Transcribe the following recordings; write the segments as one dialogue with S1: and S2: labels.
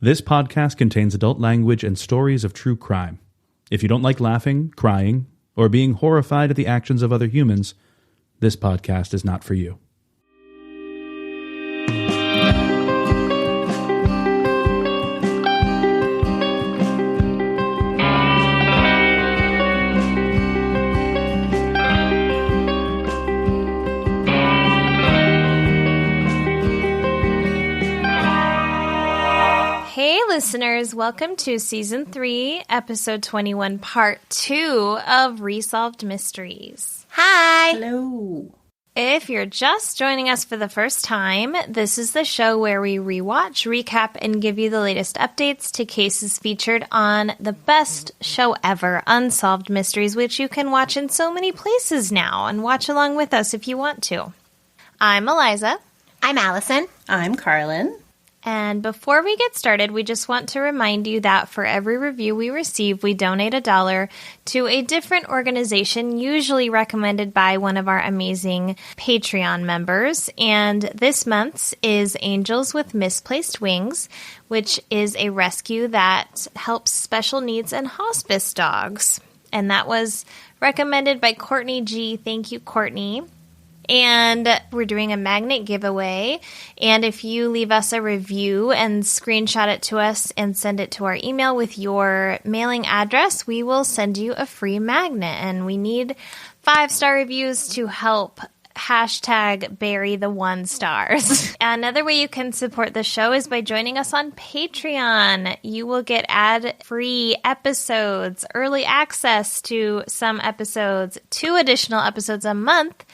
S1: This podcast contains adult language and stories of true crime. If you don't like laughing, crying, or being horrified at the actions of other humans, this podcast is not for you.
S2: Hey listeners, welcome to Season 3, Episode 21, Part 2 of Resolved Mysteries.
S3: Hi!
S4: Hello!
S2: If you're just joining us for the first time, this is the show where we rewatch, recap, and give you the latest updates to cases featured on the best show ever, Unsolved Mysteries, which you can watch in so many places now and watch along with us if you want to. I'm Eliza.
S3: I'm Alison.
S4: I'm Karlin.
S2: And before we get started, we just want to remind you that for every review we receive, we donate $1 to a different organization, usually recommended by one of our amazing Patreon members. And this month's is Angels with Misplaced Wings, which is a rescue that helps special needs and hospice dogs. And that was recommended by Courtney G. Thank you, Courtney. And we're doing a magnet giveaway, and if you leave us a review and screenshot it to us and send it to our email with your mailing address, we will send you a free magnet, and we need 5-star reviews to help hashtag bury the 1 stars. Another way you can support the show is by joining us on Patreon. You will get ad-free episodes, early access to some episodes, 2 additional episodes a month,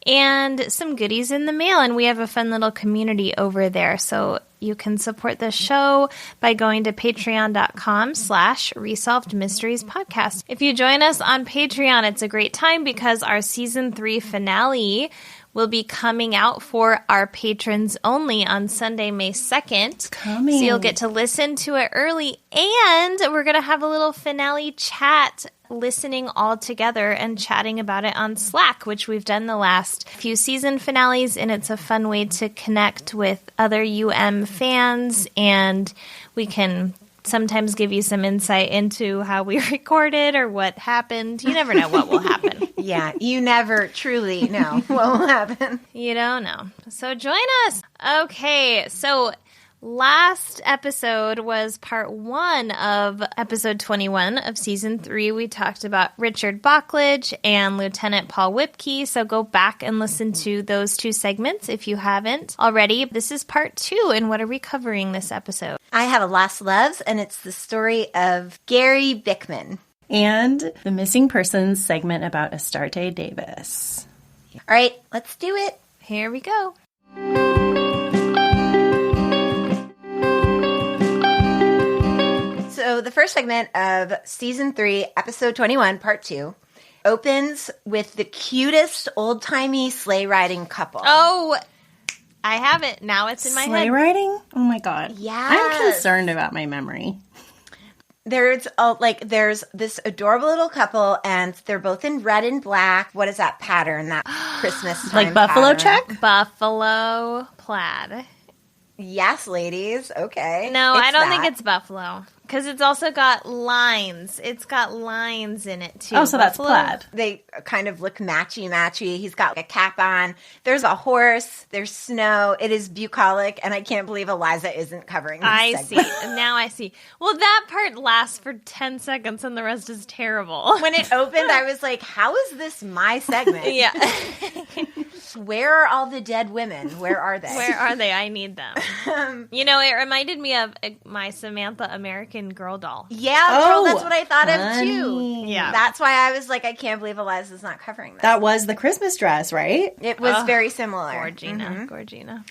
S2: and some goodies in the mail. And we have a fun little community over there. So you can support the show by going to patreon.com/Resolved Mysteries Podcast. If you join us on Patreon, it's a great time because our Season 3 finale will be coming out for our patrons only on Sunday, May 2nd.
S4: Coming.
S2: So you'll get to listen to it early. And we're going to have a little finale chat, listening all together and chatting about it on Slack, which we've done the last few season finales, and it's a fun way to connect with other UM fans, and we can sometimes give you some insight into how we recorded or what happened. You never know what will happen.
S3: Yeah, you never truly know what will happen.
S2: You don't know. So join us. Okay, so last episode was part 1 of episode 21 of season 3. We talked about Richard Bocklidge and Lieutenant Paul Whipkey, so go back and listen to those 2 segments if you haven't already. This is part 2, and what are we covering this episode?
S3: I have a Lost Loves, and it's the story of Garry Bickman.
S4: And the missing persons segment about Astarte Davis.
S3: All right, let's do it.
S2: Here we go.
S3: So the first segment of Season 3, Episode 21, Part 2, opens with the cutest old-timey sleigh riding couple.
S2: Oh, I have it. Now it's in my
S4: Sleigh
S2: head.
S4: riding? Oh my god.
S3: Yes.
S4: I'm concerned about my memory.
S3: There's this adorable little couple, and they're both in red and black. What is that pattern? That Christmas time
S4: Like buffalo
S3: pattern?
S4: check?
S2: Buffalo plaid.
S3: Yes, ladies. Okay.
S2: No,
S3: It's
S2: I don't
S3: that.
S2: think it's buffalo. Because it's also got lines. It's got lines in it, too.
S4: Oh, so that's
S2: Buffalo-
S4: plaid.
S3: They kind of look matchy-matchy. He's got a cap on. There's a horse. There's snow. It is bucolic, and I can't believe Eliza isn't covering this
S2: I
S3: segment.
S2: see. Now I see. Well, that part lasts for 10 seconds, and the rest is terrible.
S3: When it opened, I was like, how is this my segment?
S2: Yeah.
S3: Where are all the dead women? Where are they?
S2: Where are they? I need them. It reminded me of my Samantha American Girl doll.
S3: Yeah, girl,
S4: Oh,
S3: that's what I thought of,
S4: honey.
S3: too.
S2: Yeah.
S3: That's why I was like, I can't believe Eliza's not covering that.
S4: That was the Christmas dress, right?
S3: It was very similar.
S2: Gorgina. Gorgina.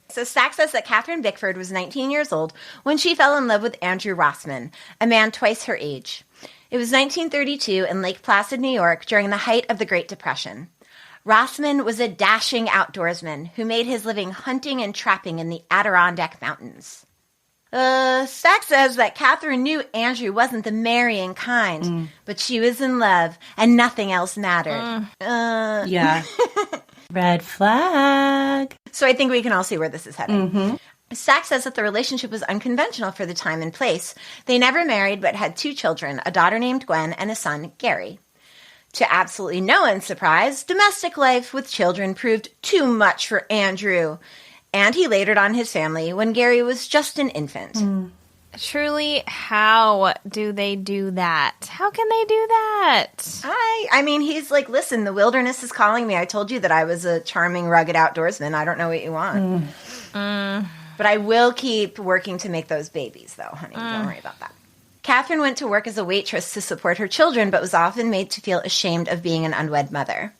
S3: So Stack says that Catherine Bickford was 19 years old when she fell in love with Andrew Rossman, a man twice her age. It was 1932 in Lake Placid, New York, during the height of the Great Depression. Rossman was a dashing outdoorsman who made his living hunting and trapping in the Adirondack Mountains. Stack says that Catherine knew Andrew wasn't the marrying kind, but she was in love, and nothing else mattered.
S4: Yeah. Red flag.
S3: So I think we can all see where this is heading. Stack says that the relationship was unconventional for the time and place. They never married but had 2 children, a daughter named Gwen and a son, Garry. To absolutely no one's surprise, domestic life with children proved too much for Andrew, and he latered on his family when Garry was just an infant.
S2: Truly, how do they do that? How can they do that?
S3: I mean, he's like, listen, the wilderness is calling me. I told you that I was a charming, rugged outdoorsman. I don't know what you want. But I will keep working to make those babies, though, honey. Don't worry about that. Catherine went to work as a waitress to support her children, but was often made to feel ashamed of being an unwed mother.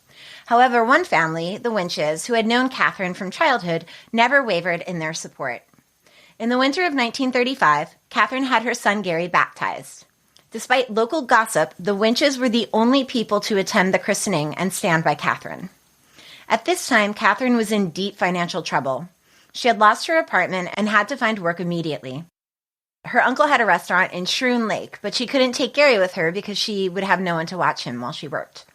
S3: However, one family, the Winches, who had known Catherine from childhood, never wavered in their support. In the winter of 1935, Catherine had her son Garry baptized. Despite local gossip, the Winches were the only people to attend the christening and stand by Catherine. At this time, Catherine was in deep financial trouble. She had lost her apartment and had to find work immediately. Her uncle had a restaurant in Shroon Lake, but she couldn't take Garry with her because she would have no one to watch him while she worked.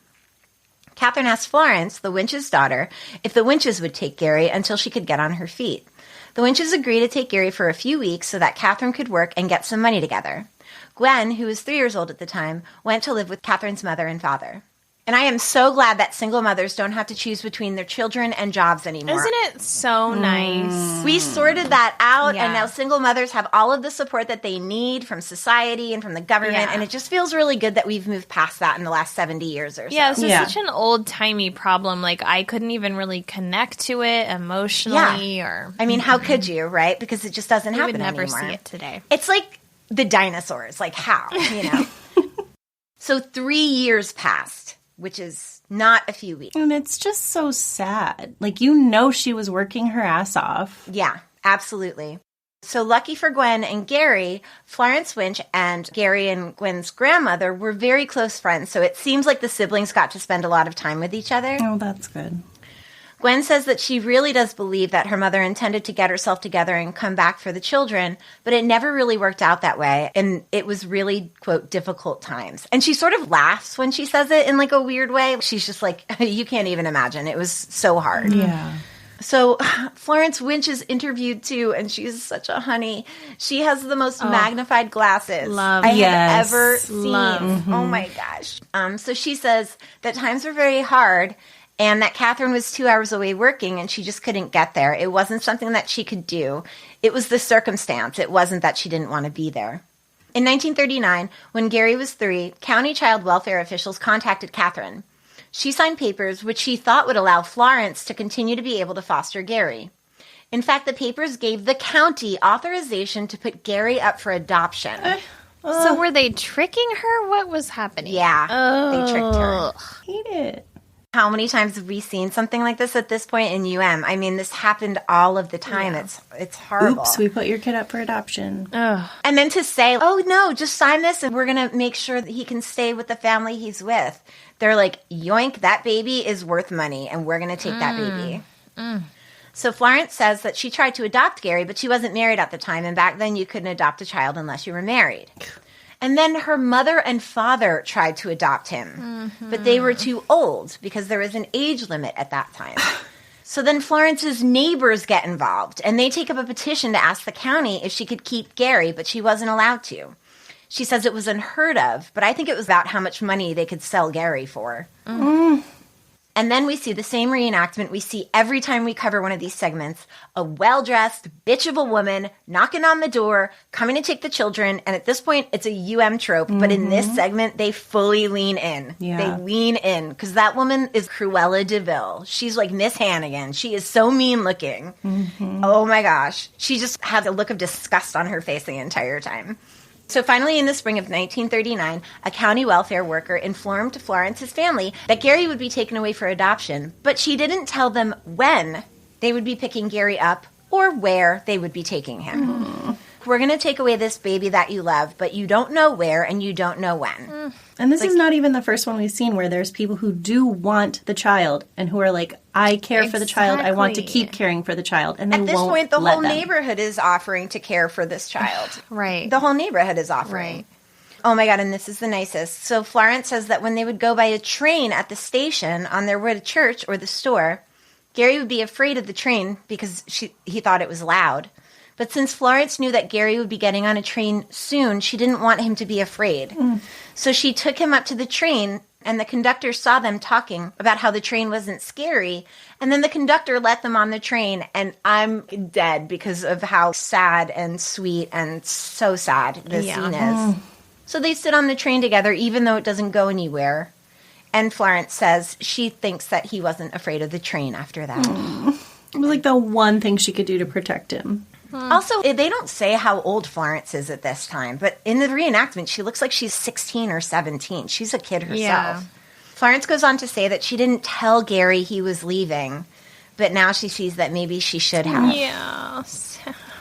S3: Catherine asked Florence, the Winch's daughter, if the Winches would take Garry until she could get on her feet. The Winches agreed to take Garry for a few weeks so that Catherine could work and get some money together. Gwen, who was 3 years old at the time, went to live with Catherine's mother and father. And I am so glad that single mothers don't have to choose between their children and jobs anymore.
S2: Isn't it so nice?
S3: We sorted that out,
S2: Yeah.
S3: and now single mothers have all of the support that they need from society and from the government,
S2: Yeah.
S3: and it just feels really good that we've moved past that in the last 70 years or so.
S2: Yeah, this is
S4: Yeah.
S2: such an old-timey problem. Like, I couldn't even really connect to it emotionally or...
S3: I mean, how could you, right? Because it just doesn't
S2: We
S3: happen
S2: would never
S3: anymore.
S2: see it today.
S3: It's like the dinosaurs. Like, how, you know? So 3 years passed, which is not a few weeks.
S4: And it's just so sad. Like, you know she was working her ass off.
S3: Yeah, absolutely. So lucky for Gwen and Garry, Florence Winch and Garry and Gwen's grandmother were very close friends, so it seems like the siblings got to spend a lot of time with each other.
S4: Oh, that's good.
S3: Gwen says that she really does believe that her mother intended to get herself together and come back for the children, but it never really worked out that way, and it was really, quote, difficult times. And she sort of laughs when she says it in like a weird way. She's just like, you can't even imagine. It was so hard.
S4: Yeah.
S3: So Florence Winch is interviewed too, and she's such a honey. She has the most magnified glasses
S2: Love.
S3: I
S4: Yes.
S3: have ever seen.
S2: Love.
S3: Oh my gosh. So she says that times were very hard and that Catherine was 2 hours away working and she just couldn't get there. It wasn't something that she could do. It was the circumstance. It wasn't that she didn't want to be there. In 1939, when Garry was 3, county child welfare officials contacted Catherine. She signed papers which she thought would allow Florence to continue to be able to foster Garry. In fact, the papers gave the county authorization to put Garry up for adoption.
S2: So were they tricking her? What was happening?
S3: Yeah, they tricked her.
S4: Hate it.
S3: How many times have we seen something like this at this point in UM? I mean, this happened all of the time.
S2: Yeah.
S3: It's horrible.
S4: Oops, we put your kid up for adoption.
S3: And then to say, oh, no, just sign this and we're going to make sure that he can stay with the family he's with. They're like, yoink, that baby is worth money and we're going to take that baby. So Florence says that she tried to adopt Garry, but she wasn't married at the time. And back then you couldn't adopt a child unless you were married. And then her mother and father tried to adopt him, but they were too old because there was an age limit at that time. So then Florence's neighbors get involved, and they take up a petition to ask the county if she could keep Garry, but she wasn't allowed to. She says it was unheard of, but I think it was about how much money they could sell Garry for. And then we see the same reenactment we see every time we cover one of these segments. A well-dressed bitch of a woman knocking on the door, coming to take the children. And at this point, it's a UM trope. But in this segment, they fully lean in.
S4: Yeah.
S3: They lean in. Because that woman is Cruella de Vil. She's like Miss Hannigan. She is so mean-looking. Oh, my gosh. She just has a look of disgust on her face the entire time. So finally, in the spring of 1939, a county welfare worker informed Florence's family that Garry would be taken away for adoption, but she didn't tell them when they would be picking Garry up or where they would be taking him. We're going to take away this baby that you love, but you don't know where and you don't know when.
S4: And this is not even the first one we've seen where there's people who do want the child and who are like, I care for the child. I want to
S2: Exactly.
S4: keep caring for the child. And they
S3: At this
S4: won't
S3: point, the
S4: let
S3: whole
S4: them.
S3: neighborhood is offering to care for this child.
S2: Right.
S3: The whole neighborhood is offering.
S2: Right.
S3: Oh my God, and this is the nicest. So Florence says that when they would go by a train at the station on their way to church or the store, Garry would be afraid of the train because he thought it was loud. But since Florence knew that Garry would be getting on a train soon, she didn't want him to be afraid. So she took him up to the train, and the conductor saw them talking about how the train wasn't scary. And then the conductor let them on the train, and I'm dead because of how sad and sweet and so sad this scene is. So they sit on the train together, even though it doesn't go anywhere. And Florence says she thinks that he wasn't afraid of the train after that.
S4: It was like the one thing she could do to protect him.
S3: Also, they don't say how old Florence is at this time, but in the reenactment, she looks like she's 16 or 17. She's a kid herself.
S2: Yeah.
S3: Florence goes on to say that she didn't tell Garry he was leaving, but now she sees that maybe she should have.
S2: Yeah.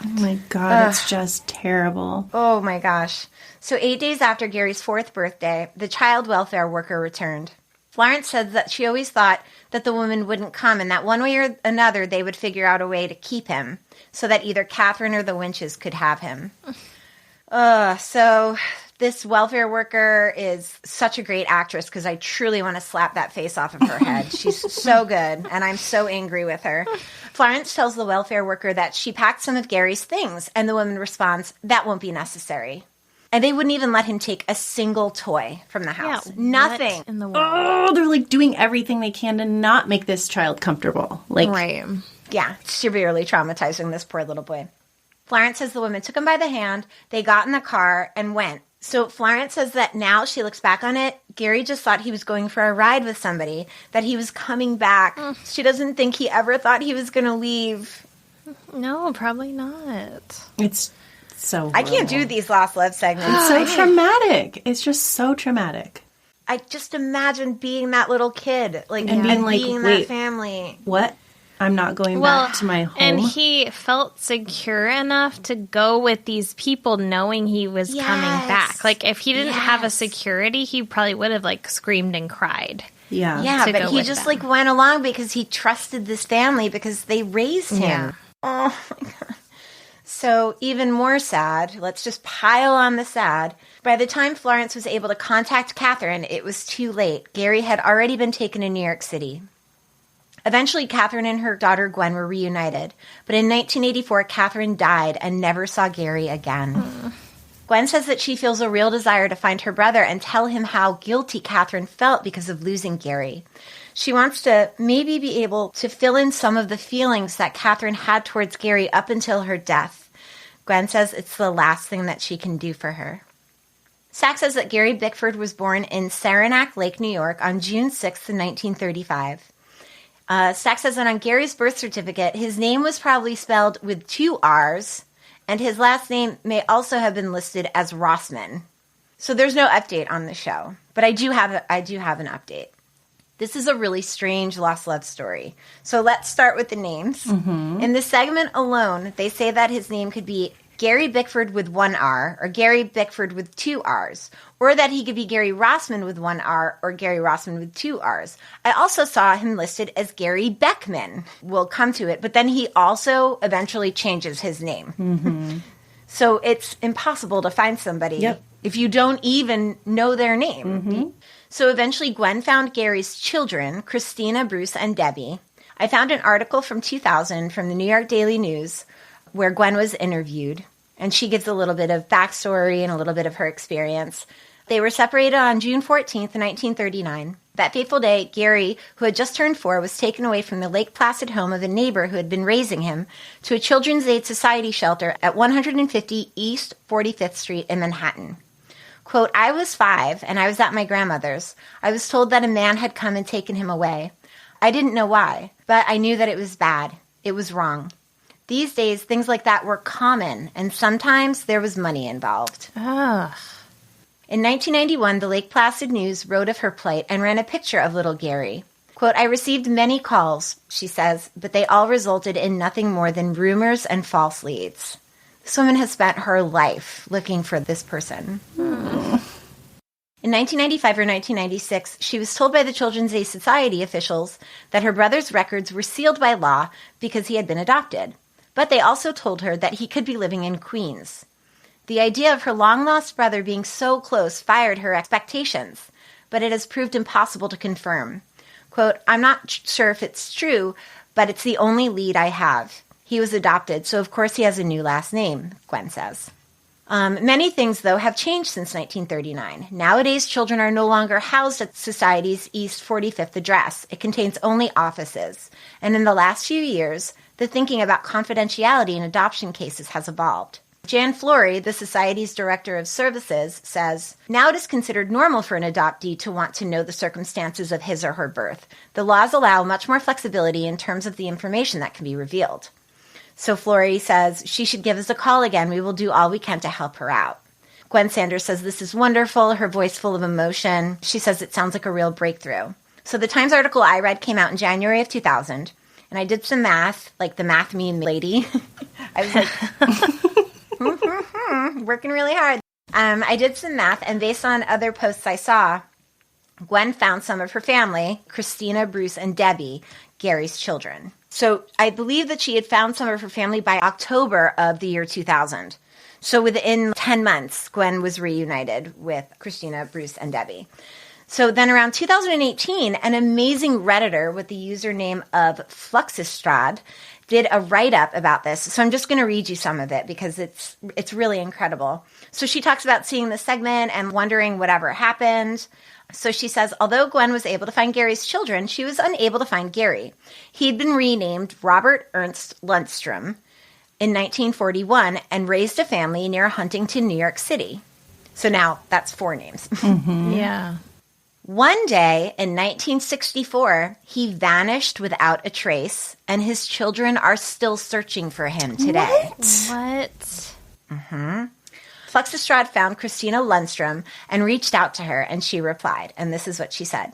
S4: Oh my God, it's just terrible.
S3: Oh my gosh. So 8 days after Gary's 4th birthday, the child welfare worker returned. Florence said that she always thought that the woman wouldn't come and that one way or another they would figure out a way to keep him so that either Catherine or the Winches could have him. So this welfare worker is such a great actress because I truly want to slap that face off of her head. She's so good, and I'm so angry with her. Florence tells the welfare worker that she packed some of Gary's things, and the woman responds, "That won't be necessary." And they wouldn't even let him take a single toy from the house.
S2: Yeah,
S3: Nothing.
S2: what in the world?
S4: Oh, they're like doing everything they can to not make this child comfortable. Like,
S2: Right.
S3: Yeah, severely traumatizing this poor little boy. Florence says the woman took him by the hand, they got in the car, and went. So Florence says that now she looks back on it, Garry just thought he was going for a ride with somebody, that he was coming back. She doesn't think he ever thought he was going to leave.
S2: No, probably not.
S4: it's so
S3: I can't do these Lost Love segments.
S4: It's so traumatic. It's just so traumatic.
S3: I just imagine being that little kid, like,
S4: And being like,
S3: being
S4: wait.
S3: that family.
S4: What? I'm not going back to my home.
S2: And he felt secure enough to go with these people knowing he was coming back. Like, if he didn't have a security, he probably would have, like, screamed and cried.
S3: Yeah,
S2: to
S3: but
S2: go
S3: he
S2: with
S3: just,
S2: them.
S3: like, went along because he trusted this family because they raised him.
S2: Yeah.
S3: Oh, my God. So, even more sad, let's just pile on the sad. By the time Florence was able to contact Catherine, it was too late. Garry had already been taken to New York City. Eventually, Catherine and her daughter Gwen were reunited. But in 1984, Catherine died and never saw Garry again. Gwen says that she feels a real desire to find her brother and tell him how guilty Catherine felt because of losing Garry. She wants to maybe be able to fill in some of the feelings that Catherine had towards Garry up until her death. Gwen says it's the last thing that she can do for her. Sachs says that Garry Bickford was born in Saranac Lake, New York on June 6th, 1935. Sachs says that on Gary's birth certificate, his name was probably spelled with 2 R's, and his last name may also have been listed as Rossman. So there's no update on the show, but I do have an update. This is a really strange lost love story. So let's start with the names. In this segment alone, they say that his name could be Garry Bickford with 1 R, or Garry Bickford with 2 R's, or that he could be Garry Rossman with 1 R, or Garry Rossman with 2 R's. I also saw him listed as Garry Beckman. We'll come to it, but then he also eventually changes his name. So it's impossible to find somebody if you don't even know their name. So eventually Gwen found Gary's children, Christina, Bruce, and Debbie. I found an article from 2000 from the New York Daily News where Gwen was interviewed, and she gives a little bit of backstory and a little bit of her experience. They were separated on June 14th, 1939. That fateful day, Garry, who had just turned 4, was taken away from the Lake Placid home of a neighbor who had been raising him to a Children's Aid Society shelter at 150 East 45th Street in Manhattan. Quote, I was 5, and I was at my grandmother's. I was told that a man had come and taken him away. I didn't know why, but I knew that it was bad. It was wrong. These days, things like that were common, and sometimes there was money involved.
S2: Ugh.
S3: In 1991, the Lake Placid News wrote of her plight and ran a picture of little Garry. Quote, I received many calls, she says, but they all resulted in nothing more than rumors and false leads. This woman has spent her life looking for this person. In 1995 or 1996, she was told by the Children's Aid Society officials that her brother's records were sealed by law because he had been adopted. But they also told her that he could be living in Queens. The idea of her long-lost brother being so close fired her expectations, but it has proved impossible to confirm. Quote, I'm not sure if it's true, but it's the only lead I have. He was adopted, so of course he has a new last name, Gwen says. Many things, though, have changed since 1939. Nowadays, children are no longer housed at Society's East 45th address. It contains only offices. And in the last few years, the thinking about confidentiality in adoption cases has evolved. Jan Flory, the Society's Director of Services, says, now it is considered normal for an adoptee to want to know the circumstances of his or her birth. The laws allow much more flexibility in terms of the information that can be revealed. So Flory says, she should give us a call again. We will do all we can to help her out. Gwen Sanders says, this is wonderful, her voice full of emotion. She says it sounds like a real breakthrough. So the Times article I read came out in January of 2000, and I did some math, like the math meme lady. I was like, working really hard. I did some math, and based on other posts I saw, Gwen found some of her family, Christina, Bruce, and Debbie, Gary's children. So I believe that she had found some of her family by October of the year 2000. So within 10 months, Gwen was reunited with Christina, Bruce, and Debbie. So then around 2018, an amazing Redditor with the username of Fluxistrad did a write-up about this. So I'm just going to read you some of it because it's really incredible. So she talks about seeing the segment and wondering whatever happened. So she says, although Gwen was able to find Gary's children, she was unable to find Gary. He'd been renamed Robert Ernst Lundstrom in 1941 and raised a family near Huntington, New York City. So now that's 4 names.
S4: Mm-hmm.
S2: Yeah.
S3: One day in 1964, he vanished without a trace, and his children are still searching for him today.
S2: What?
S3: Mm-hmm. Fluxistrad found Christina Lundstrom and reached out to her, and she replied, and this is what she said.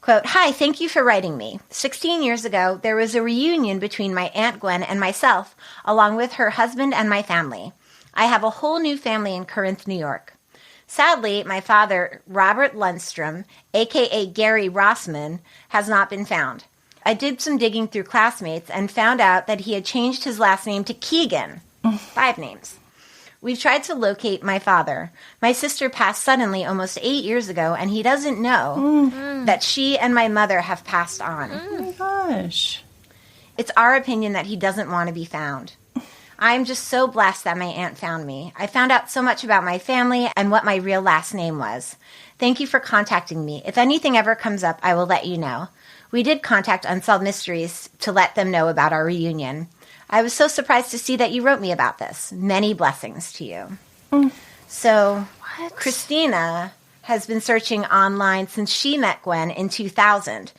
S3: Quote, hi, thank you for writing me. 16 years ago, there was a reunion between my Aunt Gwen and myself, along with her husband and my family. I have a whole new family in Corinth, New York. Sadly, my father, Robert Lundstrom, a.k.a. Gary Rossman, has not been found. I did some digging through classmates and found out that he had changed his last name to Keegan. 5 names. We've tried to locate my father. My sister passed suddenly almost 8 years ago, and he doesn't know that she and my mother have passed on.
S4: Oh my gosh.
S3: It's our opinion that he doesn't want to be found. I'm just so blessed that my aunt found me. I found out so much about my family and what my real last name was. Thank you for contacting me. If anything ever comes up, I will let you know. We did contact Unsolved Mysteries to let them know about our reunion. I was so surprised to see that you wrote me about this. Many blessings to you. So, Christina has been searching online since she met Gwen in 2000.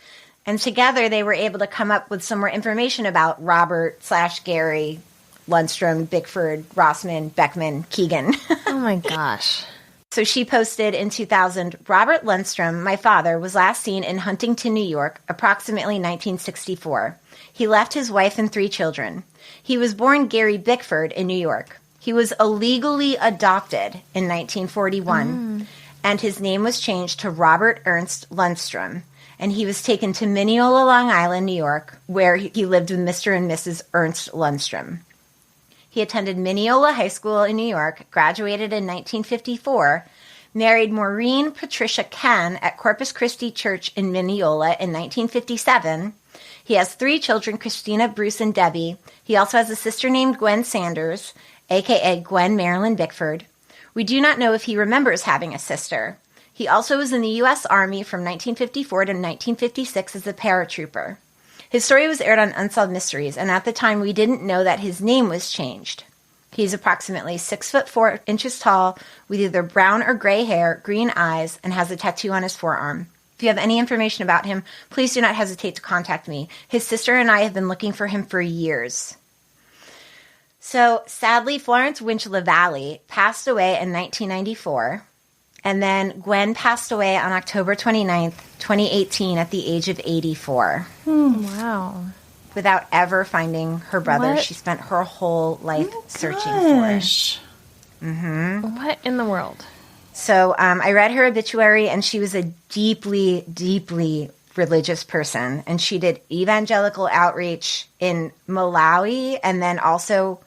S3: And together they were able to come up with some more information about Robert/Gary Lundstrom, Bickford, Rossman, Beckman, Keegan.
S2: Oh my gosh.
S3: So she posted in 2000, Robert Lundstrom, my father, was last seen in Huntington, New York, approximately 1964. He left his wife and 3 children. He was born Garry Bickford in New York. He was illegally adopted in 1941, and his name was changed to Robert Ernst Lundstrom. And he was taken to Mineola, Long Island, New York, where he lived with Mr. and Mrs. Ernst Lundstrom. He attended Mineola High School in New York, graduated in 1954, married Maureen Patricia Ken at Corpus Christi Church in Mineola in 1957. He has 3 children, Christina, Bruce, and Debbie. He also has a sister named Gwen Sanders, a.k.a. Gwen Marilyn Bickford. We do not know if he remembers having a sister. He also was in the U.S. Army from 1954 to 1956 as a paratrooper. His story was aired on Unsolved Mysteries, and at the time we didn't know that his name was changed. He's approximately 6'4" tall, with either brown or gray hair, green eyes, and has a tattoo on his forearm. If you have any information about him, please do not hesitate to contact me. His sister and I have been looking for him for years. So, sadly, Florence Winch LaValle passed away in 1994, and then Gwen passed away on October 29th, 2018 at the age of 84.
S2: Wow.
S3: Without ever finding her brother.
S2: What?
S3: She spent her whole life searching
S4: Gosh.
S3: for him.
S2: What in the world?
S3: So I read her obituary, and she was a deeply, deeply religious person. And she did evangelical outreach in Malawi, and then also,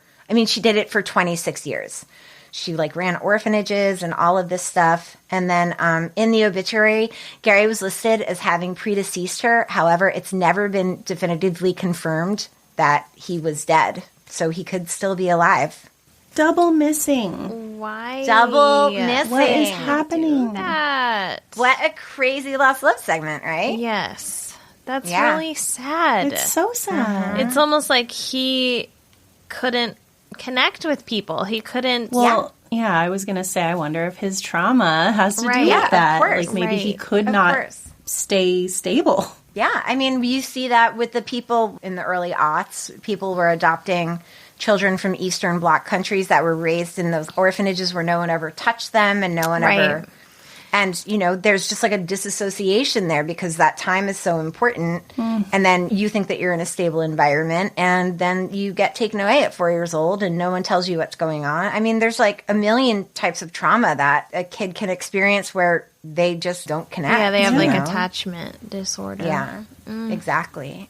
S3: she did it for 26 years. She ran orphanages and all of this stuff. And then in the obituary, Gary was listed as having predeceased her. However, it's never been definitively confirmed that he was dead. so he could still be alive.
S4: Double missing.
S2: Why?
S3: Double missing.
S4: What is happening?
S2: That.
S3: What a crazy lost love segment, right?
S2: Yes. That's
S3: Yeah.
S2: really sad.
S4: It's so sad.
S2: It's almost like he couldn't connect with people. He couldn't.
S4: Well, yeah, I was going to say, I wonder if his trauma has to do
S2: Right.
S4: with
S3: Yeah, of
S4: that.
S3: course.
S4: Like maybe he
S2: Right.
S4: could
S3: Of
S4: not
S3: course.
S4: stay stable.
S3: Yeah, I mean, you see that with the people in the early aughts. People were adopting children from Eastern Bloc countries that were raised in those orphanages where no one ever touched them and no one ever...
S2: Right.
S3: And, you know, there's just like a disassociation there because that time is so important. And then you think that you're in a stable environment and then you get taken away at 4 years old and no one tells you what's going on. I mean, there's like a million types of trauma that a kid can experience where they just don't connect.
S2: Yeah, they have
S3: you
S2: like
S3: know?
S2: attachment disorder.
S3: Yeah, exactly.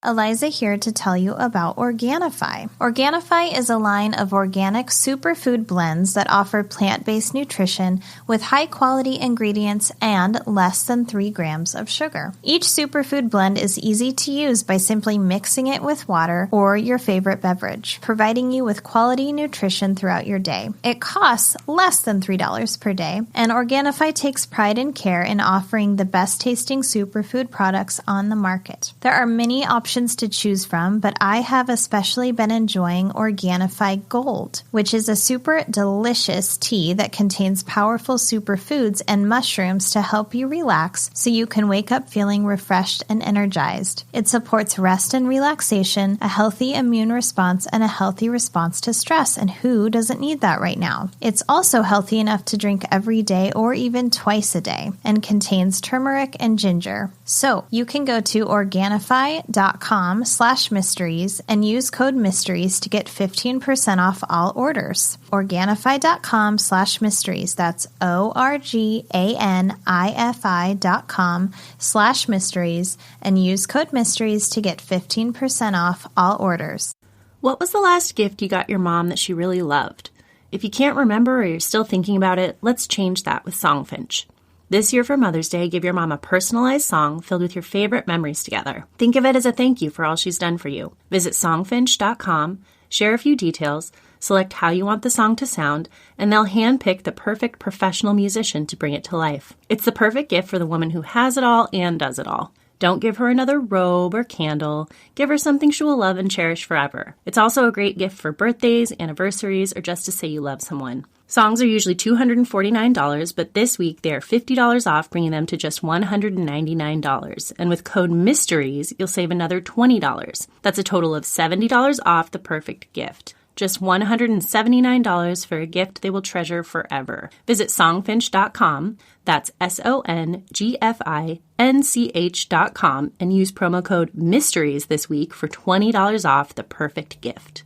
S2: Eliza here to tell you about Organifi. Organifi is a line of organic superfood blends that offer plant-based nutrition with high-quality ingredients and less than 3 grams of sugar. Each superfood blend is easy to use by simply mixing it with water or your favorite beverage, providing you with quality nutrition throughout your day. It costs less than $3 per day, and Organifi takes pride and care in offering the best-tasting superfood products on the market. There are many options to choose from, but I have especially been enjoying Organifi Gold, which is a super delicious tea that contains powerful superfoods and mushrooms to help you relax so you can wake up feeling refreshed and energized. It supports rest and relaxation, a healthy immune response, and a healthy response to stress, and who doesn't need that right now? It's also healthy enough to drink every day or even twice a day, and contains turmeric and ginger. So you can go to Organifi.com/mysteries and use code mysteries to get 15% off all orders. Organifi.com/mysteries. That's ORGANIFI.com/mysteries and use code mysteries to get 15% off all orders.
S4: What was the last gift you got your mom that she really loved? If you can't remember or you're still thinking about it, let's change that with Songfinch. This year for Mother's Day, give your mom a personalized song filled with your favorite memories together. Think of it as a thank you for all she's done for you. Visit songfinch.com, share a few details, select how you want the song to sound, and they'll handpick the perfect professional musician to bring it to life. It's the perfect gift for the woman who has it all and does it all. Don't give her another robe or candle. Give her something she will love and cherish forever. It's also a great gift for birthdays, anniversaries, or just to say you love someone. Songs are usually $249, but this week they are $50 off, bringing them to just $199. And with code MYSTERIES, you'll save another $20. That's a total of $70 off the perfect gift. Just $179 for a gift they will treasure forever. Visit songfinch.com, that's SONGFINCH.com, and use promo code MYSTERIES this week for $20 off the perfect gift.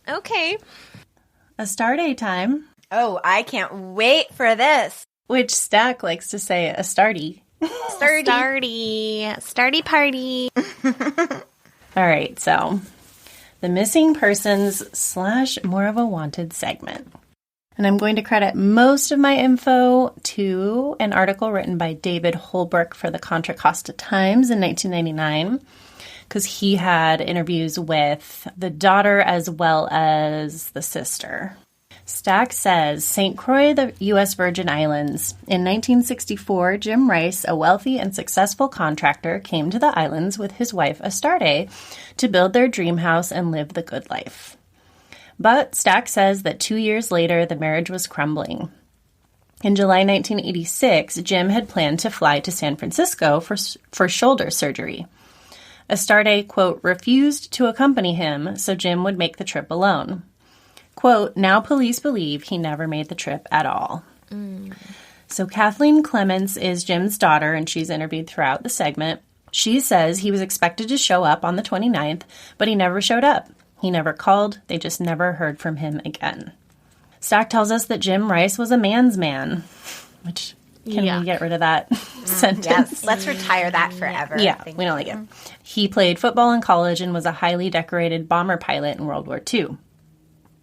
S2: Okay.
S4: Astarte time,
S3: Oh, I can't wait for this.
S4: which Stack likes to say Astarte.
S2: Starty party.
S4: All right, so the missing persons / more of a wanted segment. And I'm going to credit most of my info to an article written by David Holbrook for the Contra Costa Times in 1999, because he had interviews with the daughter as well as the sister. Stack says, St. Croix, the U.S. Virgin Islands. In 1964, Jim Rice, a wealthy and successful contractor, came to the islands with his wife Astarte to build their dream house and live the good life. But Stack says that 2 years later, the marriage was crumbling. In July 1986, Jim had planned to fly to San Francisco for shoulder surgery. Astarte, quote, refused to accompany him, so Jim would make the trip alone. Quote, now police believe he never made the trip at all. So Kathleen Clements is Jim's daughter, and she's interviewed throughout the segment. She says he was expected to show up on the 29th, but he never showed up. He never called. They just never heard from him again. Stack tells us that Jim Rice was a man's man, which can we get rid of that sentence?
S3: Yes, let's retire that forever.
S4: Yeah, we don't like it. He played football in college and was a highly decorated bomber pilot in World War II.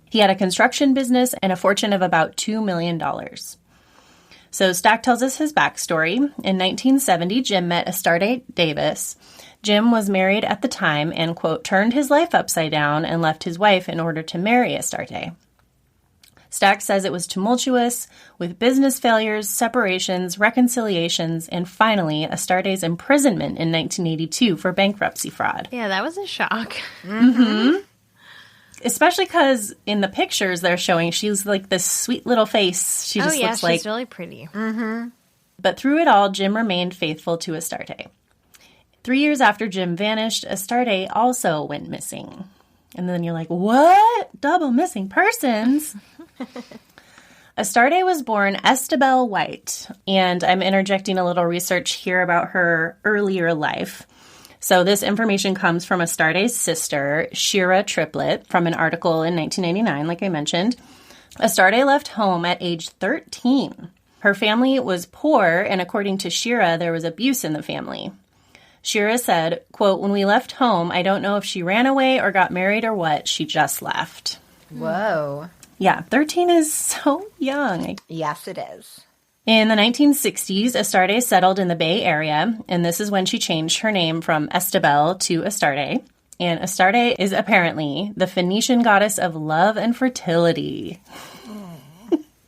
S4: He had a construction business and a fortune of about $2 million. So Stack tells us his backstory. In 1970, Jim met Astarte Davis. Jim was married at the time and, quote, turned his life upside down and left his wife in order to marry Astarte. Stack says it was tumultuous, with business failures, separations, reconciliations, and finally, Astarte's imprisonment in 1982 for bankruptcy fraud.
S2: Yeah, that was a shock.
S4: Mm-hmm. Especially because in the pictures they're showing, she's like this sweet little face. She just looks like...
S2: she's really pretty.
S3: Mm-hmm.
S4: But through it all, Jim remained faithful to Astarte. 3 years after Jim vanished, Astarte also went missing. And then you're like, what? Double missing persons? Astarte was born Estebelle White, and I'm interjecting a little research here about her earlier life. So this information comes from Astarte's sister, Shira Triplett, from an article in 1999, like I mentioned. Astarte left home at age 13. Her family was poor, and according to Shira, there was abuse in the family. Shira said, quote, when we left home, I don't know if she ran away or got married or what, she just left.
S3: Whoa.
S4: Yeah, 13 is so young.
S3: Yes, it is.
S4: In the 1960s, Astarte settled in the Bay Area, and this is when she changed her name from Estebelle to Astarte. And Astarte is apparently the Phoenician goddess of love and fertility.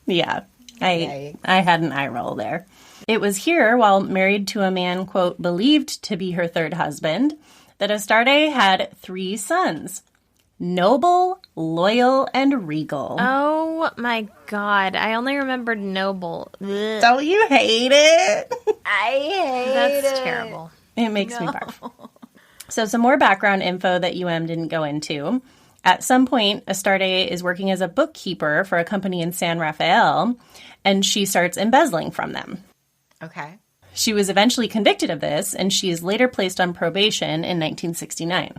S4: Yeah, I had an eye roll there. It was here, while married to a man, quote, believed to be her third husband, that Astarte had 3 sons. Noble, Loyal, and Regal.
S2: Oh, my God. I only remembered Noble. Ugh.
S4: Don't you hate it?
S3: I hate
S2: That's
S3: it.
S2: terrible.
S4: It makes me barf. So some more background info that UM didn't go into. At some point, Astarte is working as a bookkeeper for a company in San Rafael, and she starts embezzling from them.
S3: Okay.
S4: She was eventually convicted of this, and she is later placed on probation in 1969.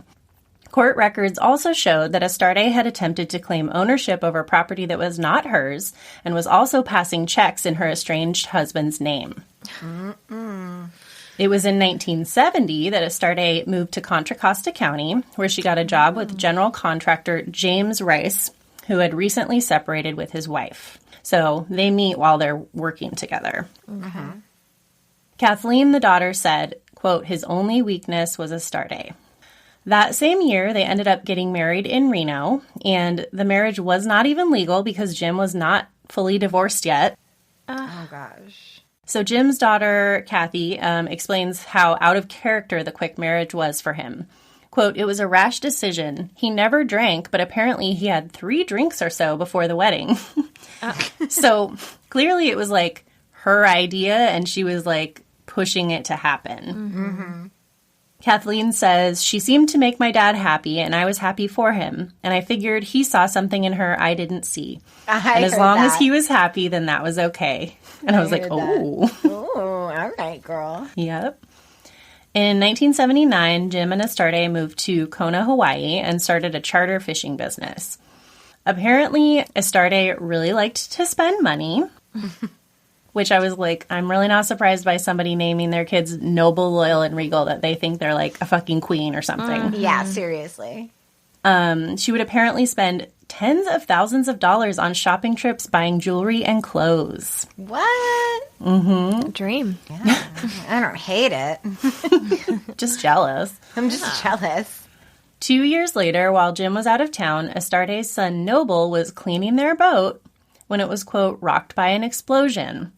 S4: Court records also showed that Astarte had attempted to claim ownership over property that was not hers and was also passing checks in her estranged husband's name. Mm-mm. It was in 1970 that Astarte moved to Contra Costa County, where she got a job with general contractor James Rice, who had recently separated with his wife. So they meet while they're working together.
S3: Mm-hmm.
S4: Kathleen, the daughter, said, quote, his only weakness was Astarte. That same year, they ended up getting married in Reno, and the marriage was not even legal because Jim was not fully divorced yet.
S3: Oh, gosh.
S4: So Jim's daughter, Kathy, explains how out of character the quick marriage was for him. Quote, it was a rash decision. He never drank, but apparently he had 3 drinks or so before the wedding. So clearly it was like her idea, and she was like pushing it to happen.
S3: Mm-hmm.
S4: Kathleen says, she seemed to make my dad happy, and I was happy for him. And I figured he saw something in her I didn't see. And as long as he was happy, then that was okay. And I was like, oh.
S3: Oh, all right, girl.
S4: Yep. In 1979, Jim and Astarte moved to Kona, Hawaii, and started a charter fishing business. Apparently, Astarte really liked to spend money. Which I was like, I'm really not surprised by somebody naming their kids Noble, Loyal, and Regal, that they think they're like a fucking queen or something.
S3: Mm-hmm. Yeah, seriously.
S4: She would apparently spend tens of thousands of dollars on shopping trips, buying jewelry and clothes.
S3: What?
S4: Mm-hmm.
S2: Dream.
S3: Yeah, I don't hate it.
S4: Just jealous.
S3: I'm just jealous.
S4: 2 years later, while Jim was out of town, Astarte's son Noble was cleaning their boat when it was, quote, rocked by an explosion.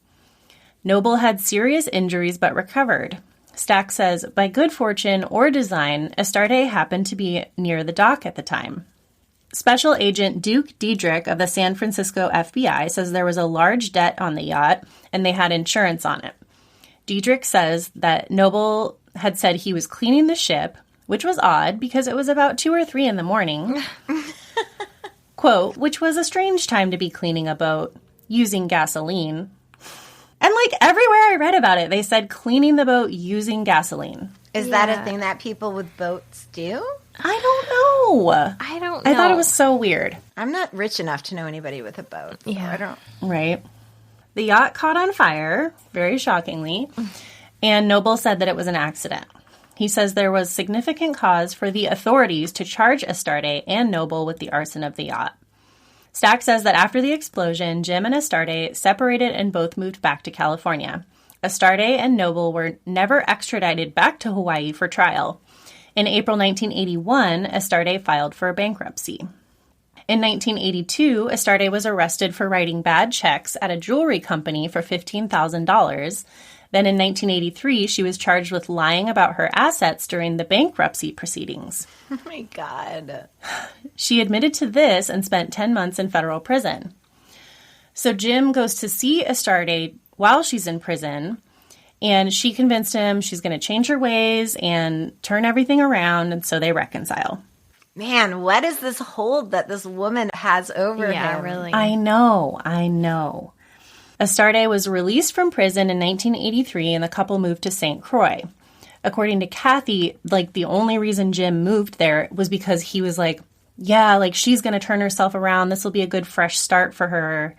S4: Noble had serious injuries but recovered. Stack says, by good fortune or design, Astarte happened to be near the dock at the time. Special Agent Duke Diedrich of the San Francisco FBI says there was a large debt on the yacht and they had insurance on it. Diedrich says that Noble had said he was cleaning the ship, which was odd because it was about 2 or 3 in the morning. Quote, which was a strange time to be cleaning a boat using gasoline. And, like, everywhere I read about it, they said cleaning the boat using gasoline.
S3: Is that a thing that people with boats do?
S4: I don't know. I thought it was so weird.
S3: I'm not rich enough to know anybody with a boat. So
S2: Yeah.
S3: I don't.
S4: Right. The yacht caught on fire, very shockingly, and Noble said that it was an accident. He says there was significant cause for the authorities to charge Astarte and Noble with the arson of the yacht. Stack says that after the explosion, Jim and Astarte separated and both moved back to California. Astarte and Noble were never extradited back to Hawaii for trial. In April 1981, Astarte filed for bankruptcy. In 1982, Astarte was arrested for writing bad checks at a jewelry company for $15,000. Then in 1983, she was charged with lying about her assets during the bankruptcy proceedings.
S3: Oh my God.
S4: She admitted to this and spent 10 months in federal prison. So Jim goes to see Astarte while she's in prison, and she convinced him she's going to change her ways and turn everything around, and so they reconcile.
S3: Man, what is this hold that this woman has over him?
S2: Yeah, really.
S4: I know. Astarte was released from prison in 1983, and the couple moved to St. Croix. According to Kathy, the only reason Jim moved there was because he was she's going to turn herself around. This will be a good fresh start for her.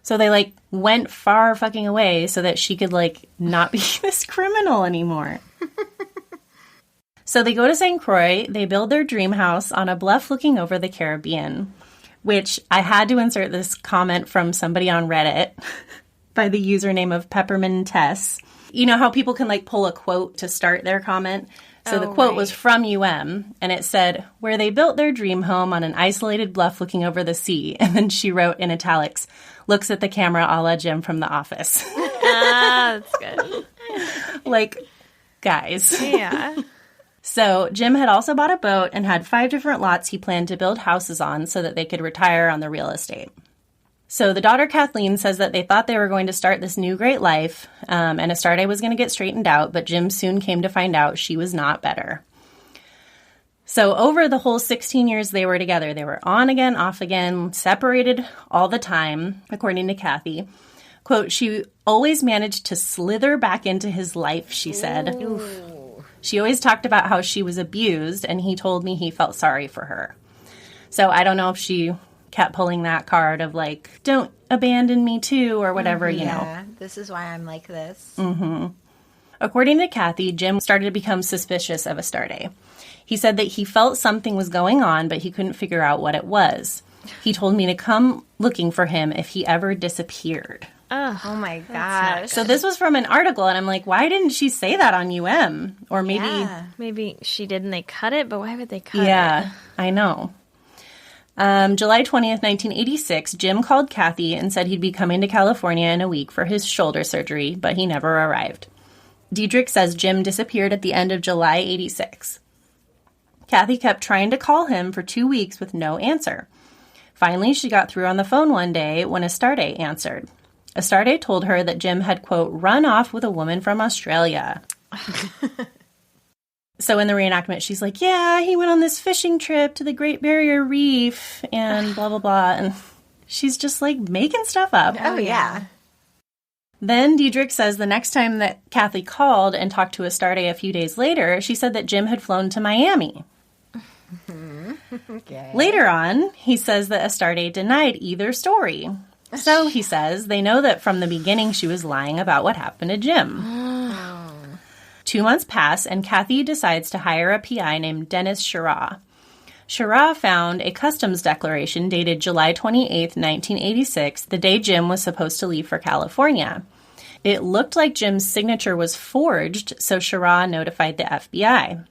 S4: So they, went far fucking away so that she could, not be this criminal anymore. So they go to St. Croix. They build their dream house on a bluff looking over the Caribbean, which I had to insert this comment from somebody on Reddit by the username of Peppermint Tess. You know how people can pull a quote to start their comment? So the quote was from UM, and it said, where they built their dream home on an isolated bluff looking over the sea. And then she wrote in italics, looks at the camera a la Jim from The Office.
S2: That's good.
S4: Guys.
S2: Yeah.
S4: So Jim had also bought a boat and had 5 different lots he planned to build houses on so that they could retire on the real estate. So the daughter Kathleen says that they thought they were going to start this new great life, and Astarte was going to get straightened out, but Jim soon came to find out she was not better. So over the whole 16 years they were together, they were on again, off again, separated all the time, according to Kathy. Quote, she always managed to slither back into his life, she said.
S3: Ooh.
S4: She always talked about how she was abused, and he told me he felt sorry for her. So I don't know if she kept pulling that card of don't abandon me too, or whatever, you know.
S3: Yeah, this is why I'm like this.
S4: Mm-hmm. According to Kathy, Jim started to become suspicious of Astarte. He said that he felt something was going on, but he couldn't figure out what it was. He told me to come looking for him if he ever disappeared.
S3: Oh my gosh.
S4: So this was from an article, and I'm like, why didn't she say that on UM? Or maybe...
S3: Yeah.
S2: Maybe she did and they cut it, but why would they cut it?
S4: Yeah, I know. July 20th, 1986, Jim called Kathy and said he'd be coming to California in a week for his shoulder surgery, but he never arrived. Diedrich says Jim disappeared at the end of July 86. Kathy kept trying to call him for 2 weeks with no answer. Finally, she got through on the phone one day when Astarte answered. Astarte told her that Jim had, quote, run off with a woman from Australia. So in the reenactment, she's like, yeah, he went on this fishing trip to the Great Barrier Reef and blah, blah, blah. And she's just making stuff up.
S3: Oh, yeah.
S4: Then Diedrich says the next time that Kathy called and talked to Astarte a few days later, she said that Jim had flown to Miami.
S3: Okay.
S4: Later on, he says that Astarte denied either story. So, he says, they know that from the beginning she was lying about what happened to Jim. 2 months pass, and Kathy decides to hire a PI named Dennis Schirra. Schirra found a customs declaration dated July 28, 1986, the day Jim was supposed to leave for California. It looked like Jim's signature was forged, so Schirra notified the FBI.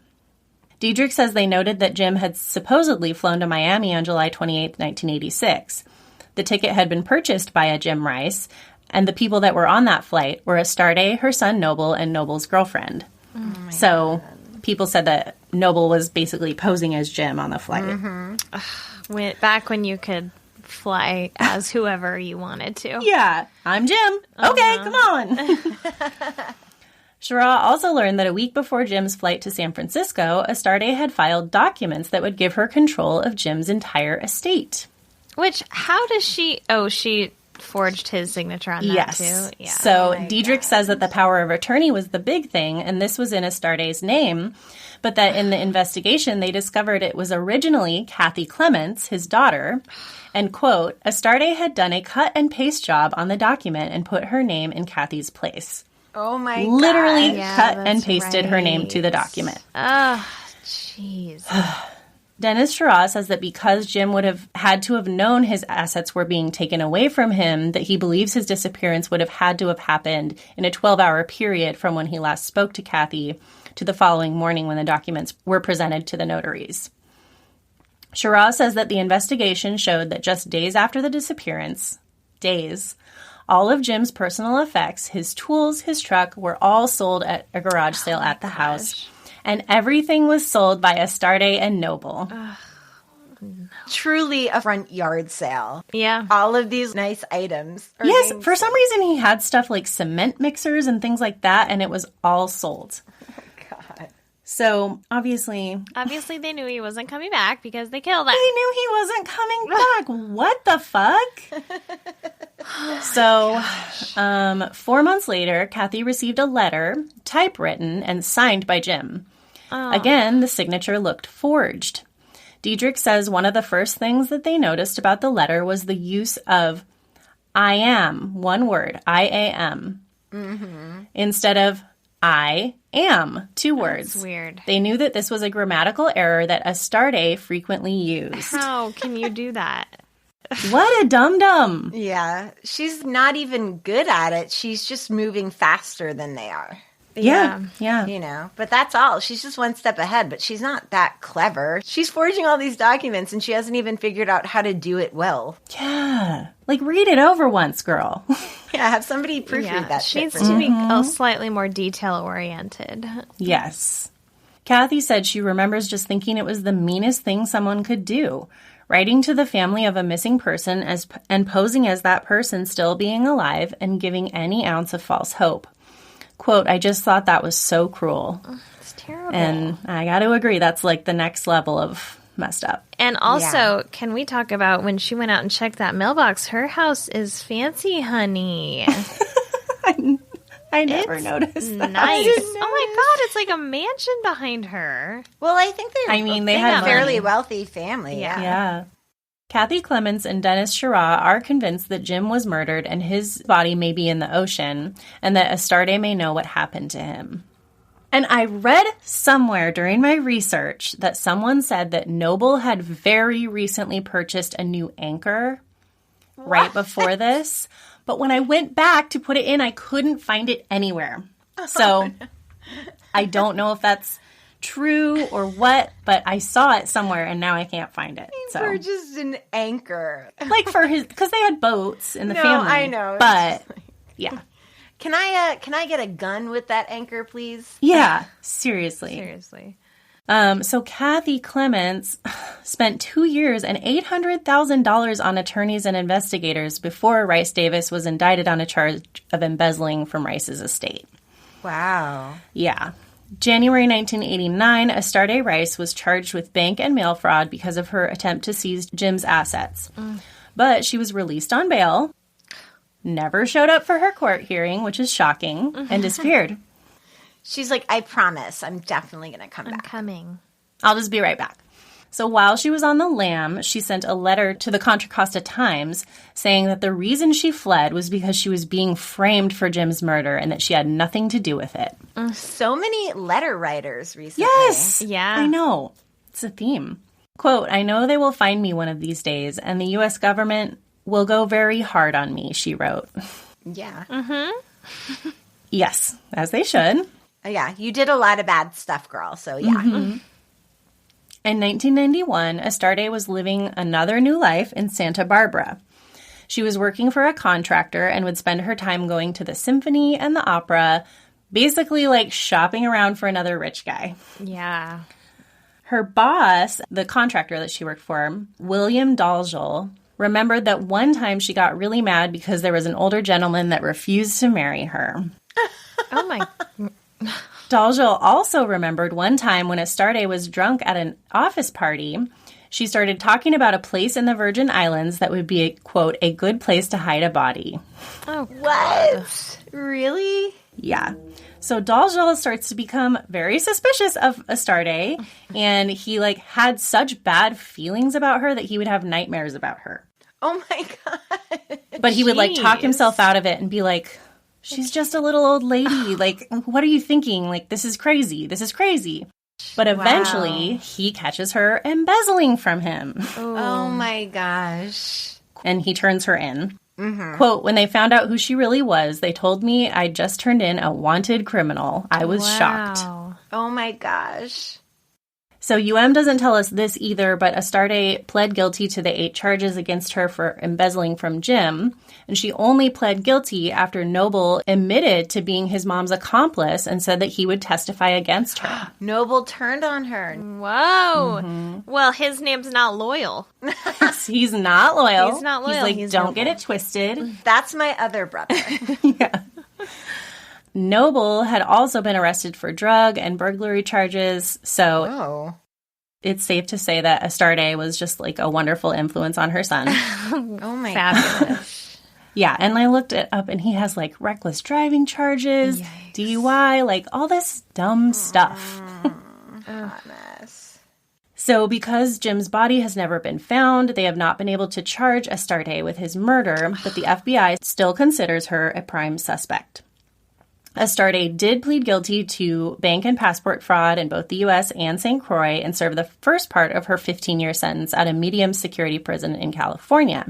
S4: Diedrich says they noted that Jim had supposedly flown to Miami on July 28, 1986. The ticket had been purchased by a Jim Rice, and the people that were on that flight were Astarte, her son Noble, and Noble's girlfriend. So people said that Noble was basically posing as Jim on the flight.
S2: Mm-hmm. Back when you could fly as whoever you wanted to.
S4: Yeah, I'm Jim. Okay, come on. Schirra also learned that a week before Jim's flight to San Francisco, Astarte had filed documents that would give her control of Jim's entire estate.
S2: Which, how does she... Oh, she forged his signature on that, too? Yeah.
S4: So Diedrich says that the power of attorney was the big thing, and this was in Astarte's name, but that in the investigation, they discovered it was originally Kathy Clements, his daughter, and, quote, Astarte had done a cut-and-paste job on the document and put her name in Kathy's place.
S3: Oh, my God.
S4: Literally cut and pasted her name to the document.
S2: Oh, jeez.
S4: Dennis Schirra says that because Jim would have had to have known his assets were being taken away from him, that he believes his disappearance would have had to have happened in a 12-hour period from when he last spoke to Kathy to the following morning when the documents were presented to the notaries. Schirra says that the investigation showed that just days after the disappearance, all of Jim's personal effects, his tools, his truck, were all sold at a garage sale at the house. And everything was sold by Astarte and Noble.
S2: No.
S3: Truly a front yard sale.
S2: Yeah.
S3: All of these nice items.
S4: Yes, for some reason he had stuff like cement mixers and things like that, and it was all sold.
S3: Oh, God.
S4: So, obviously
S2: Obviously, they knew he wasn't coming back because they killed him.
S4: they knew he wasn't coming back. What the fuck? So, 4 months later, Kathy received a letter, typewritten and signed by Jim.
S2: Oh.
S4: Again, the signature looked forged. Diedrich says one of the first things that they noticed about the letter was the use of I am, one word, I-A-M, instead of I am, two words.
S2: That's weird.
S4: They knew that this was a grammatical error that Astarte frequently used.
S2: How can you do that?
S4: What a dum-dum.
S3: Yeah. She's not even good at it. She's just moving faster than they are.
S4: Yeah.
S3: You know, but that's all. She's just one step ahead, but she's not that clever. She's forging all these documents and she hasn't even figured out how to do it well.
S4: Yeah. Like, read it over once, girl.
S3: Yeah, have somebody proofread that
S2: She
S3: shit
S2: needs
S3: for
S2: to
S3: you.
S2: be a slightly more detail-oriented.
S4: Yes. Kathy said she remembers just thinking it was the meanest thing someone could do. Writing to the family of a missing person and posing as that person still being alive and giving any ounce of false hope. Quote, I just thought that was so cruel.
S2: It's terrible.
S4: And I got to agree, that's like the next level of messed up.
S2: And also, can we talk about when she went out and checked that mailbox? Her house is fancy, honey.
S4: I never noticed that.
S2: Nice. Oh my God, it's like a mansion behind her.
S3: Well, I think they
S4: had
S3: a fairly
S4: money.
S3: wealthy family.
S2: Yeah.
S4: Yeah. Kathy Clements and Dennis Schirra are convinced that Jim was murdered and his body may be in the ocean, and that Astarte may know what happened to him. And I read somewhere during my research that someone said that Noble had very recently purchased a new anchor right before this. But when I went back to put it in, I couldn't find it anywhere. So I don't know if that's true or what, but I saw it somewhere and now I can't find it. So
S3: Purchased an anchor.
S4: like for his, because they had boats in the family.
S3: I know.
S4: But yeah.
S3: Can I get a gun with that anchor, please?
S4: Yeah, seriously.
S2: Seriously.
S4: So Kathy Clements spent 2 years and $800,000 on attorneys and investigators before Rice Davis was indicted on a charge of embezzling from Rice's estate.
S3: Wow.
S4: Yeah. January 1989, Astarte Rice was charged with bank and mail fraud because of her attempt to seize Jim's assets. But she was released on bail, never showed up for her court hearing, which is shocking, and disappeared.
S3: She's like, I promise, I'm definitely going to come
S2: I'm
S3: back.
S2: coming.
S4: I'll just be right back. So while she was on the lam, she sent a letter to the Contra Costa Times saying that the reason she fled was because she was being framed for Jim's murder and that she had nothing to do with it.
S3: So many letter writers recently.
S4: Yes!
S2: Yeah.
S4: I know. It's a theme. Quote, I know they will find me one of these days, and the U.S. government will go very hard on me, she wrote.
S3: Yeah.
S4: Yes, as they should.
S3: Yeah, you did a lot of bad stuff, girl, so yeah.
S4: In 1991, Astarte was living another new life in Santa Barbara. She was working for a contractor and would spend her time going to the symphony and the opera, basically like shopping around for another rich guy.
S2: Yeah.
S4: Her boss, the contractor that she worked for, William Dalzell, remembered that one time she got really mad because there was an older gentleman that refused to marry her.
S2: Oh my.
S4: Dalzell also remembered one time when Astarte was drunk at an office party, she started talking about a place in the Virgin Islands that would be, a, quote, a good place to hide a body.
S2: Oh,
S3: What? Really?
S4: Yeah. So Dalzell starts to become very suspicious of Astarte, and he like had such bad feelings about her that he would have nightmares about her.
S3: Oh my God.
S4: But he would like talk
S2: Jeez.
S4: himself out of it and be like, she's just a little old lady. Like, what are you thinking? Like, this is crazy. This is crazy. But eventually, he catches her embezzling from him.
S3: Oh my gosh.
S4: And he turns her in. Quote, when they found out who she really was, they told me I just turned in a wanted criminal. I was shocked.
S3: Oh my gosh.
S4: So doesn't tell us this either, but Astarte pled guilty to the 8 charges against her for embezzling from Jim. And she only pled guilty after Noble admitted to being his mom's accomplice and said that he would testify against her.
S3: Noble turned on her.
S2: Whoa. Well, his name's not loyal.
S4: He's not loyal.
S2: He's not loyal.
S4: He's like,
S2: He's
S4: don't
S2: Noble.
S4: get it twisted.
S3: That's my other brother.
S4: Yeah. Noble had also been arrested for drug and burglary charges, so it's safe to say that Astarte was just like a wonderful influence on her son.
S3: Oh my
S2: Fabulous.
S4: Yeah, and I looked it up, and he has like reckless driving charges, DUI, like all this dumb stuff.
S3: Hot mess.
S4: So because Jim's body has never been found, they have not been able to charge Astarte with his murder, but the FBI still considers her a prime suspect. Astarte did plead guilty to bank and passport fraud in both the U.S. and St. Croix and served the first part of her 15-year sentence at a medium security prison in California.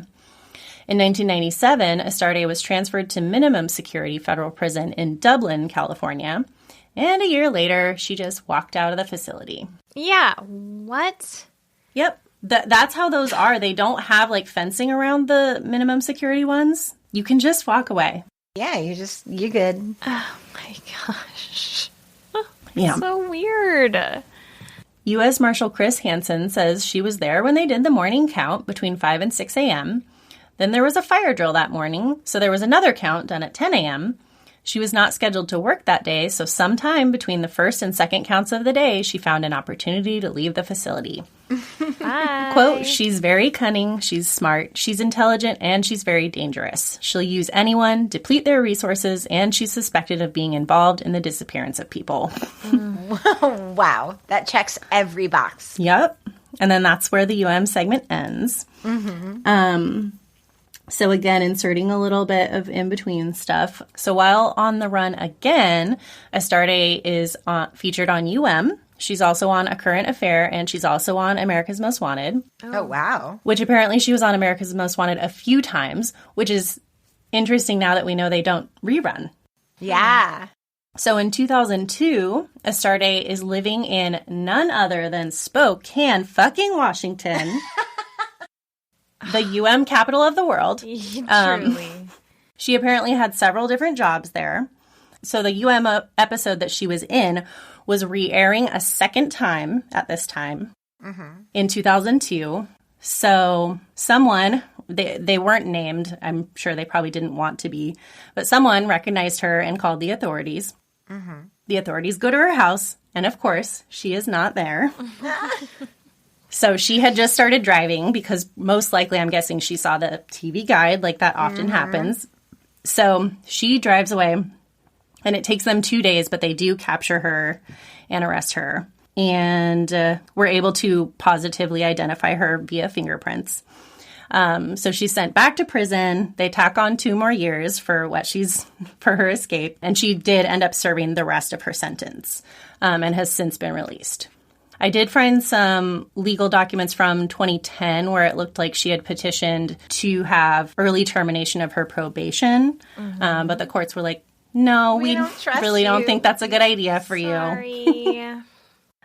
S4: In 1997, Astarte was transferred to minimum security federal prison in Dublin, California, and a year later, she just walked out of the facility.
S2: Yeah. What?
S4: Yep. That's how those are. They don't have like fencing around the minimum security ones. You can just walk away.
S3: Yeah, you're good.
S2: Oh my gosh.
S4: Yeah.
S2: So weird.
S4: U.S. Marshal Chris Hansen says she was there when they did the morning count between 5 and 6 a.m. Then there was a fire drill that morning, so there was another count done at 10 a.m. She was not scheduled to work that day, so sometime between the first and second counts of the day, she found an opportunity to leave the facility.
S2: Bye.
S4: Quote, she's very cunning, she's smart, she's intelligent, and she's very dangerous. She'll use anyone, deplete their resources, and she's suspected of being involved in the disappearance of people.
S3: Wow. That checks every box.
S4: Yep. And then that's where the UM segment ends. So again, inserting a little bit of in-between stuff. So while on the run again, Astarte is featured on UM. She's also on A Current Affair, and she's also on America's Most Wanted.
S3: Oh, wow.
S4: Which apparently she was on America's Most Wanted a few times, which is interesting now that we know they don't rerun.
S3: Yeah.
S4: So in 2002, Astarte is living in none other than Spokane fucking Washington. The UM capital of the world.
S2: Truly.
S4: She apparently had several different jobs there. So the UM episode that she was in was re-airing a second time at this time in 2002. So someone, they weren't named. I'm sure they probably didn't want to be. But someone recognized her and called the authorities. The authorities go to her house. And of course, she is not there. So she had just started driving because most likely, I'm guessing, she saw the TV guide, like that often happens. So she drives away, and it takes them 2 days, but they do capture her and arrest her. And we're able to positively identify her via fingerprints. So she's sent back to prison. They tack on 2 more years for her escape. And she did end up serving the rest of her sentence and has since been released. I did find some legal documents from 2010 where it looked like she had petitioned to have early termination of her probation. But the courts were like, no, we really don't think that's a good idea for you. And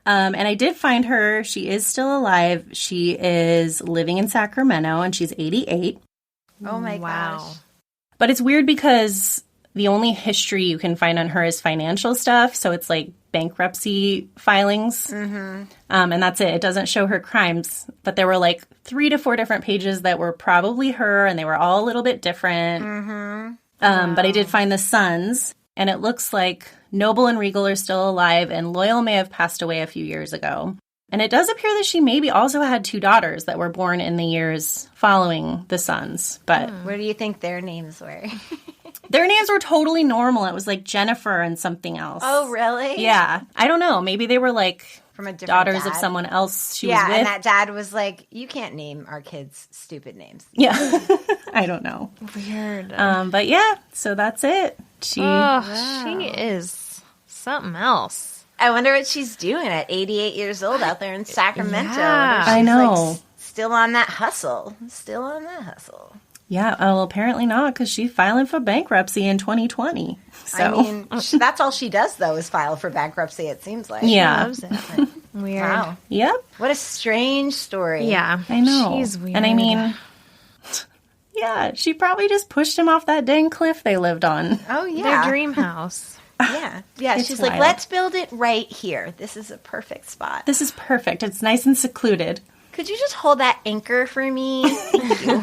S4: I did find her. She is still alive. She is living in Sacramento, and she's 88.
S3: Oh, my gosh.
S4: But it's weird because the only history you can find on her is financial stuff. So it's like bankruptcy filings. And that's it. It doesn't show her crimes. But there were like 3 to 4 different pages that were probably her, and they were all a little bit different. But I did find the sons, and it looks like Noble and Regal are still alive, and Loyal may have passed away a few years ago. And it does appear that she maybe also had 2 daughters that were born in the years following the sons. But
S3: what do you think their names were?
S4: Their names were totally normal. It was like Jennifer and something else.
S3: Oh, really?
S4: Yeah. I don't know. Maybe they were like
S3: from a different
S4: daughters
S3: dad.
S4: of someone else she was with.
S3: Yeah, and that dad was like, you can't name our kids stupid names.
S4: Yeah. I don't know.
S2: Weird.
S4: But yeah, so that's it.
S2: She is something else.
S3: I wonder what she's doing at 88 years old out there in Sacramento.
S2: Yeah.
S4: I know.
S3: Like, still on that hustle.
S4: Yeah, well, apparently not, because she's filing for bankruptcy in 2020. So.
S3: I mean, that's all she does, though, is file for bankruptcy, it seems like.
S4: Yeah.
S2: Loves it. Weird.
S3: Wow.
S4: Yep.
S3: What a strange story.
S2: Yeah.
S4: I know.
S2: She's weird.
S4: And I mean, yeah, she probably just pushed him off that dang cliff they lived on.
S3: Oh, yeah.
S2: Their dream house.
S3: Yeah. Yeah,
S4: It's
S3: she's like,
S4: wild.
S3: let's build it right here. This is a perfect spot.
S4: This is perfect. It's nice and secluded.
S3: Could you just hold that anchor for me? Thank you.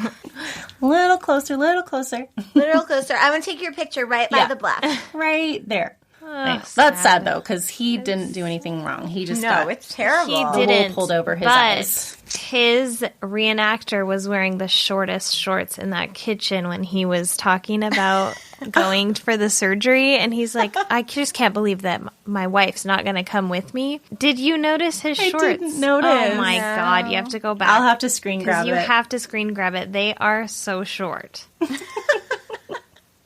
S4: Little closer, little closer.
S3: Little closer. I want to take your picture right by
S4: Yeah.
S3: the bluff.
S4: Right there.
S2: Oh,
S4: Nice. That's sad, though, because he didn't do anything wrong. He just
S3: No,
S4: got
S3: it's terrible.
S2: He
S4: the wool
S2: didn't
S4: pulled over his
S2: but
S4: eyes.
S2: his reenactor was wearing the shortest shorts in that kitchen when he was talking about going for the surgery, and he's like, I just can't believe that my wife's not going to come with me. Did you notice his shorts?
S4: didn't notice.
S2: Oh my
S3: No.
S2: God, you have to go back.
S4: I'll have to screen grab
S2: you
S4: it.
S2: have to screen grab it. They are so short.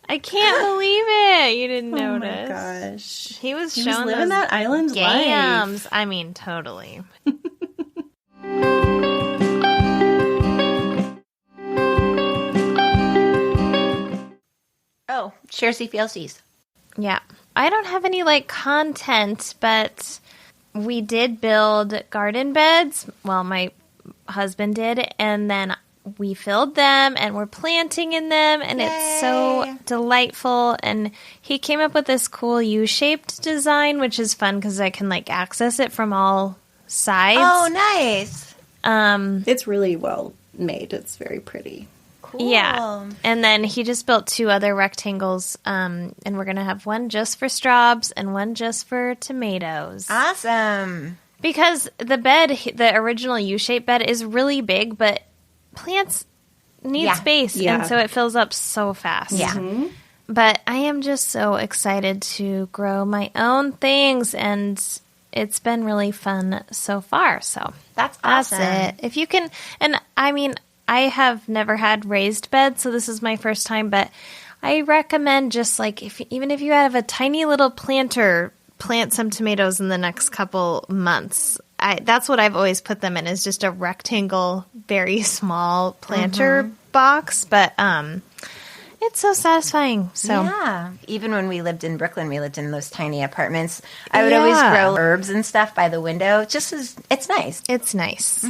S2: I can't believe it. You didn't
S4: Oh
S2: notice.
S4: my gosh.
S2: He was
S4: He
S2: showing
S4: was living
S2: those
S4: that island life.
S2: gams. I mean, totally.
S3: Oh, Sharesy Feelsies.
S2: Yeah. I don't have any like content, but we did build garden beds. Well, my husband did, and then we filled them and we're planting in them, and it's so delightful. And he came up with this cool U-shaped design, which is fun because I can like access it from all sides.
S3: Oh, nice.
S4: It's really well made. It's very pretty.
S3: Cool.
S2: Yeah. And then he just built 2 other rectangles, and we're going to have one just for straws and one just for tomatoes.
S3: Awesome.
S2: Because the bed, the original U-shaped bed, is really big, but plants need
S3: Yeah.
S2: space,
S4: Yeah.
S2: and so it fills up so fast.
S3: Yeah.
S2: But I am just so excited to grow my own things, and it's been really fun so far. So
S3: That's
S2: that's
S3: awesome.
S2: it. If you can, and I mean, I have never had raised beds, so this is my first time, but I recommend just like, even if you have a tiny little planter, plant some tomatoes in the next couple months. That's what I've always put them in, is just a rectangle, very small planter box, but it's so satisfying. So
S3: Yeah. Even when we lived in Brooklyn, we lived in those tiny apartments. I would always grow herbs and stuff by the window. It's nice.
S2: it's nice.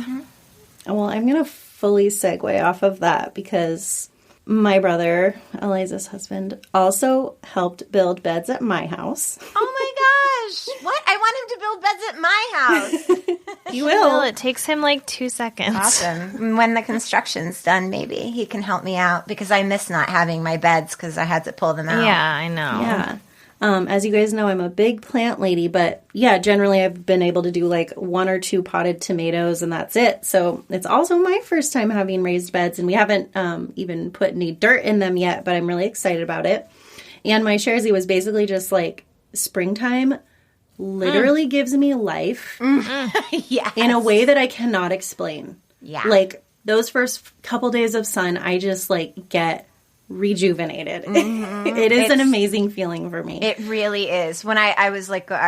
S4: Well, I'm going to fully segue off of that because my brother, Eliza's husband, also helped build beds at my house.
S3: Oh my gosh. What? I want him to build beds at my house.
S4: He
S2: Well, it takes him like 2 seconds.
S3: Awesome. When the construction's done, maybe he can help me out because I miss not having my beds because I had to pull them out.
S2: Yeah, I know.
S4: Yeah. As you guys know, I'm a big plant lady, but yeah, generally I've been able to do like 1 or 2 potted tomatoes and that's it. So it's also my first time having raised beds, and we haven't even put any dirt in them yet, but I'm really excited about it. And my Sharesy was basically just like, springtime literally gives me life
S3: Yes.
S4: in a way that I cannot explain.
S3: Yeah.
S4: Like those first couple days of sun, I just like get rejuvenated. It is an amazing feeling for me.
S3: It really is. When I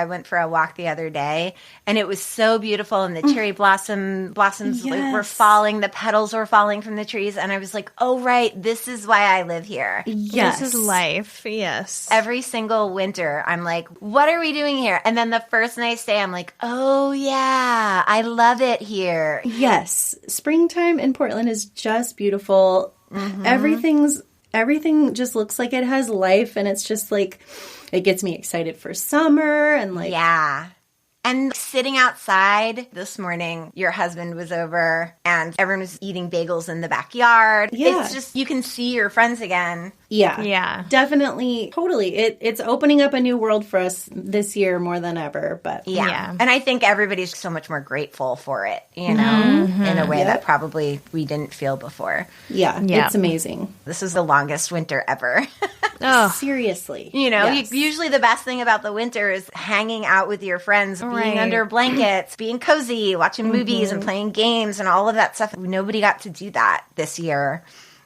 S3: went for a walk the other day, and it was so beautiful, and the cherry blossoms like, were falling, the petals were falling from the trees, and I was like, oh, right, this is why I live here.
S4: Yes.
S2: This is life. Yes.
S3: Every single winter, I'm like, what are we doing here? And then the first nice day, I'm like, oh, yeah, I love it here.
S4: Yes. Springtime in Portland is just beautiful. Everything just looks like it has life, and it's just like, it gets me excited for summer and like,
S3: Yeah. And sitting outside this morning, your husband was over and everyone was eating bagels in the backyard.
S4: Yeah.
S3: It's just, you can see your friends again.
S4: yeah.
S2: Yeah.
S4: Definitely, totally. It's opening up a new world for us this year more than ever, but
S3: Yeah.
S2: Yeah.
S3: And I think everybody's so much more grateful for it, you know, in a way that probably we didn't feel before.
S4: yeah,
S2: Yeah.
S4: it's amazing.
S3: This is the longest winter ever.
S2: Oh,
S4: Seriously.
S3: You know,
S4: Yes.
S3: usually the best thing about the winter is hanging out with your friends, being
S2: Right.
S3: under blankets, being cozy, watching movies and playing games and all of that stuff. Nobody got to do that this year.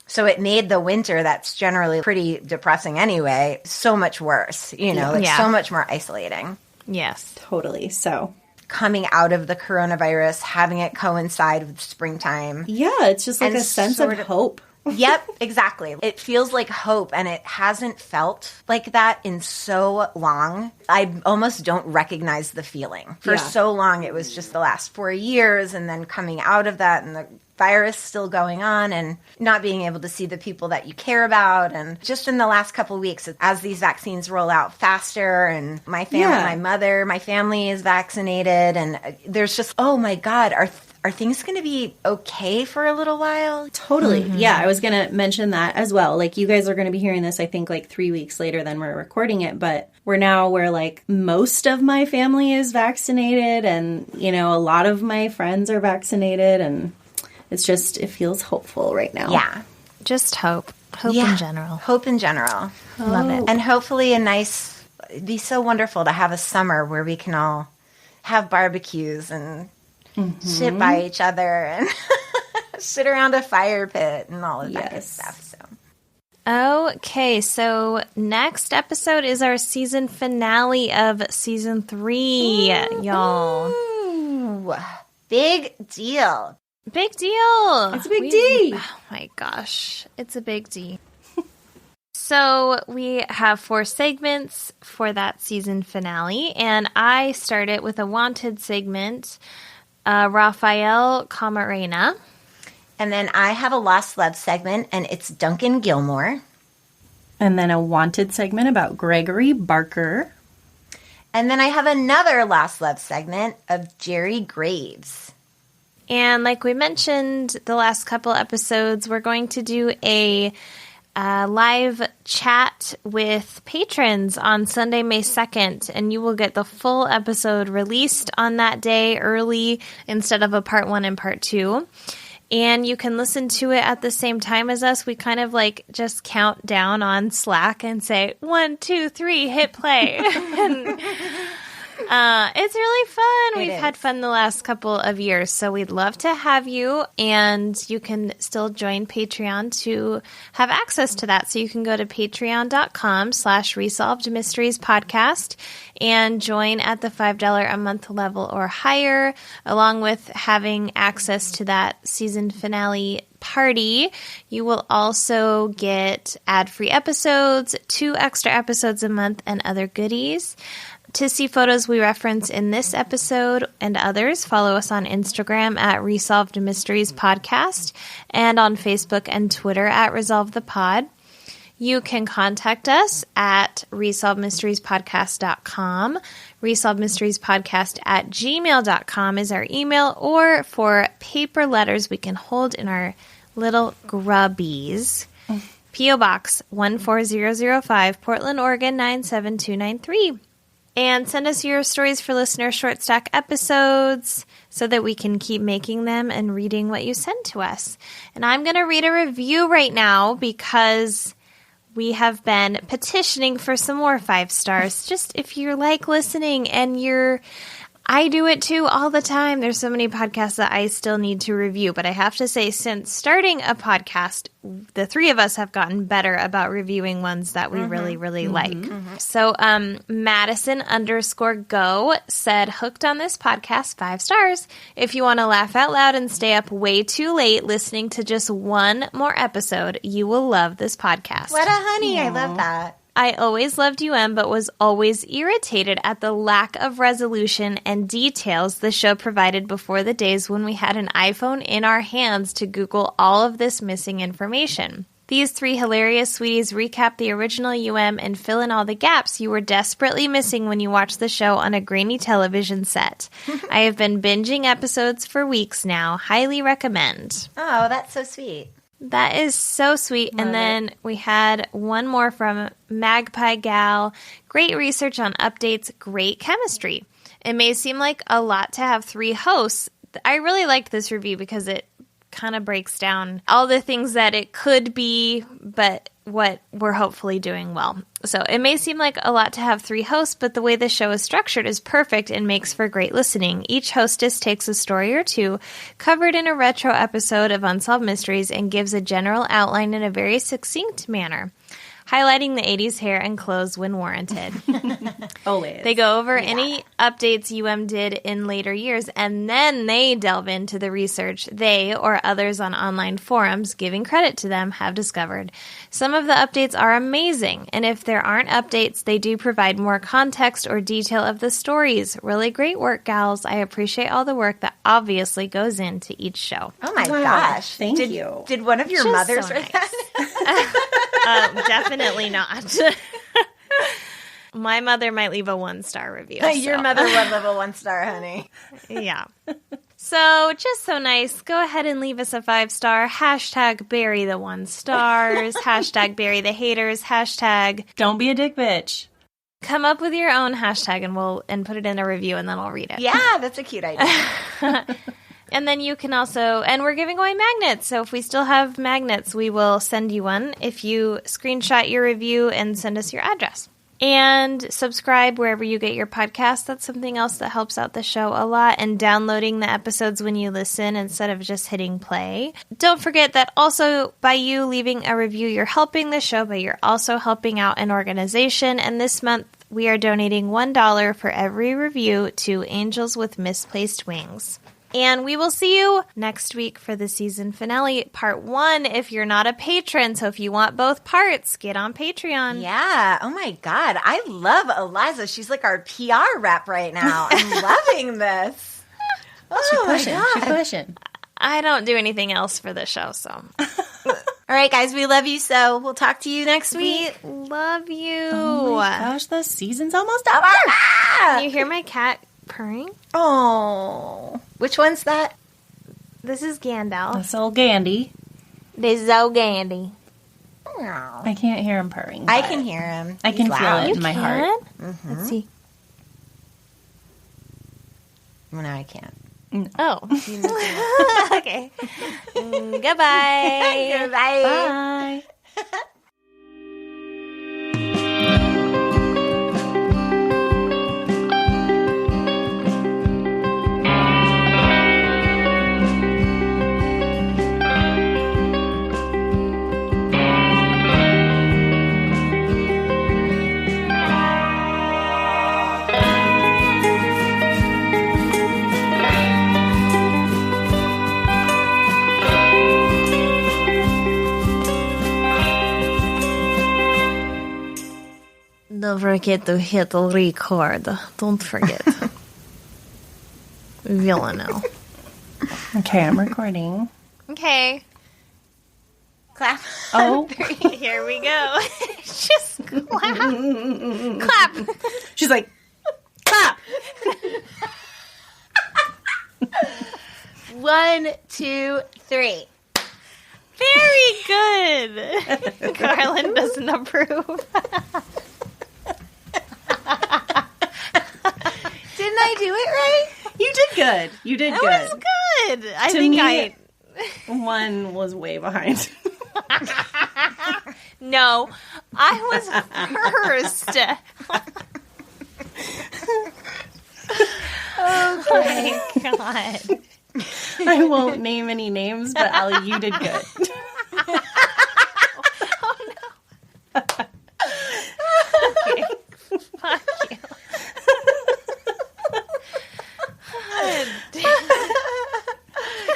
S3: So it made the winter, that's generally pretty depressing anyway, so much worse, you know, like
S2: Yeah.
S3: so much more isolating.
S2: Yes.
S4: Totally. So
S3: coming out of the coronavirus, having it coincide with springtime.
S4: yeah, it's just like a sense of hope.
S3: Yep, exactly. It feels like hope, and it hasn't felt like that in so long. I almost don't recognize the feeling. For so long, it was just the last 4 years, and then coming out of that, and the virus still going on, and not being able to see the people that you care about. And just in the last couple of weeks, as these vaccines roll out faster, and my family, my family is vaccinated, and there's just, oh my God, are things going to be okay for a little while?
S4: Totally. Mm-hmm. Yeah, I was going to mention that as well. Like, you guys are going to be hearing this, I think, like 3 weeks later than we're recording it. But we're now where, like, most of my family is vaccinated. And, you know, a lot of my friends are vaccinated. And it's just, it feels hopeful right now.
S3: Yeah.
S2: Just hope. Hope in general.
S3: Hope in general.
S2: Love it.
S3: And hopefully it'd be so wonderful to have a summer where we can all have barbecues and sit by each other and sit around a fire pit and all of that good stuff. So.
S2: Okay, so next episode is our season finale of season 3, y'all.
S3: Ooh, big deal.
S2: Big deal.
S4: It's a big D.
S2: Oh my gosh, it's a big D. So we have 4 segments for that season finale, and I started with a wanted segment. Rafael Camarena.
S3: And then I have a Lost Love segment, and it's Duncan Gilmore.
S4: And then a wanted segment about Gregory Barker.
S3: And then I have another Lost Love segment of Jerry Graves.
S2: And like we mentioned the last couple episodes, we're going to do a live chat with patrons on Sunday, May 2nd, and you will get the full episode released on that day early instead of a part 1 and part 2. And you can listen to it at the same time as us. We kind of like just count down on Slack and say, 1, 2, 3, hit play. It's really fun. We've had fun the last couple of years, so we'd love to have you, and you can still join Patreon to have access to that. So you can go to patreon.com/Resolved Mysteries Podcast and join at the $5 a month level or higher, along with having access to that season finale party. You will also get ad-free episodes, 2 extra episodes a month, and other goodies. To see photos we reference in this episode and others, follow us on Instagram at Resolved Mysteries Podcast and on Facebook and Twitter at Resolve the Pod. You can contact us at resolvedmysteriespodcast.com. resolvedmysteriespodcast@gmail.com is our email, or for paper letters we can hold in our little grubbies. P.O. Box 14005, Portland, Oregon 97293. And send us your stories for listener short stack episodes so that we can keep making them and reading what you send to us. And I'm going to read a review right now because we have been petitioning for some more 5 stars. Just if you like listening and I do it too all the time. There's so many podcasts that I still need to review. But I have to say, since starting a podcast, the 3 of us have gotten better about reviewing ones that we really, really like. So Madison_Go said, hooked on this podcast, 5 stars. If you want to laugh out loud and stay up way too late listening to just one more episode, you will love this podcast.
S3: What a honey. Aww. I love that.
S2: I always loved UM, but was always irritated at the lack of resolution and details the show provided before the days when we had an iPhone in our hands to Google all of this missing information. These 3 hilarious sweeties recap the original UM and fill in all the gaps you were desperately missing when you watched the show on a grainy television set. I have been binging episodes for weeks now. Highly recommend.
S3: Oh, that's so sweet.
S2: That is so sweet. Love and then we had one more from Magpie Gal. Great research on updates, great chemistry. It may seem like a lot to have 3 hosts. I really liked this review because it kind of breaks down all the things that it could be, but what we're hopefully doing well. So it may seem like a lot to have 3 hosts, but the way the show is structured is perfect and makes for great listening. Each hostess takes a story or 2 covered in a retro episode of Unsolved Mysteries and gives a general outline in a very succinct manner. highlighting the 80s hair and clothes when warranted.
S4: Always.
S2: They go over any updates UM did in later years, and then they delve into the research they or others on online forums, giving credit to them, have discovered. Some of the updates are amazing, and if there aren't updates, they do provide more context or detail of the stories. Really great work, gals. I appreciate all the work that obviously goes into each show.
S3: Oh my gosh.
S4: Thank you.
S3: Did one of your
S2: Just
S3: mothers
S2: so
S3: write
S2: nice.
S3: that?
S2: Definitely not. My mother might leave a 1-star review.
S3: Your mother would leave a 1-star, honey.
S2: Yeah. So, just so nice, go ahead and leave us a 5-star. Hashtag bury the 1 stars. Hashtag bury the haters. Hashtag
S4: Don't be a dick bitch.
S2: come up with your own hashtag and put it in a review and then I'll read it.
S3: Yeah, that's a cute idea.
S2: And then you can also, and we're giving away magnets. So if we still have magnets, we will send you one if you screenshot your review and send us your address. And subscribe wherever you get your podcast. That's something else that helps out the show a lot. And downloading the episodes when you listen instead of just hitting play. Don't forget that also by you leaving a review, you're helping the show, but you're also helping out an organization. And this month, we are donating $1 for every review to Angels with Misplaced Wings. And we will see you next week for the season finale, part 1, if you're not a patron. So if you want both parts, get on Patreon.
S3: Yeah. Oh my God. I love Eliza. She's like our PR rep right now. I'm loving this. Oh my God.
S4: She's pushing.
S2: I don't do anything else for the show, so.
S3: All right, guys. We love you. So we'll talk to you next week.
S2: We love you.
S4: Oh my gosh, the season's almost over.
S2: You hear my cat purring?
S3: Oh. Which one's that?
S2: This is Gandalf.
S4: That's old Gandhi.
S2: This is old Gandhi.
S4: I can't hear him purring.
S3: I
S4: but
S3: can hear him.
S4: I can
S3: He's
S4: feel
S3: loud.
S4: it in my heart.
S2: Let's see.
S3: Well, no, I can't.
S2: Oh. Okay. Goodbye.
S3: Goodbye.
S4: Bye.
S2: Don't forget to hit record. Don't forget. Villano.
S4: Okay, I'm recording.
S2: Okay.
S3: Clap.
S4: Oh,
S2: Here we go. Just clap. Clap.
S4: she's like, clap.
S3: 1, 2, 3.
S2: Very good. Karlin doesn't approve.
S3: Didn't I do it right?
S4: You did good. You did
S2: That
S4: good.
S2: was good. I
S4: To
S2: think
S4: me- One was way behind.
S2: No, I was first. Oh my god.
S4: I won't name any names, but Allie, you did good.
S2: Okay. Fuck you.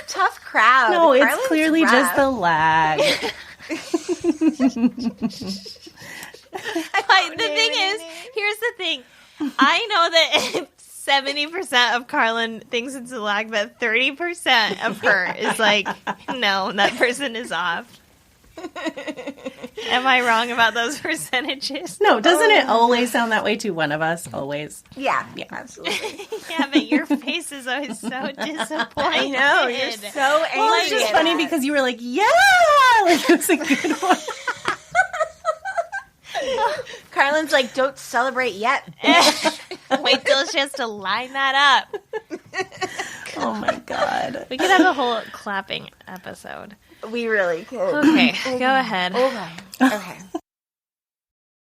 S3: Tough crowd.
S4: No, it's
S3: Karlin's
S4: clearly
S3: rough.
S4: just the lag.
S2: But the thing is, here's the thing. I know that 70% of Karlin thinks it's a lag, but 30% of her is like, no, that person is off. Am I wrong about those percentages?
S4: No, doesn't it always sound that way to one of us? Always.
S3: Yeah, absolutely.
S2: Yeah, but your face is always so disappointed.
S3: I know, you're so angry.
S4: Well, it's just
S3: at
S4: funny
S3: us.
S4: because you were like, yeah! Like, it was a good one.
S3: Karlin's like, don't celebrate yet.
S2: Wait till she has to line that up.
S4: Oh my god.
S2: We could have a whole clapping episode.
S3: We really could.
S2: Okay, go ahead.
S3: Okay.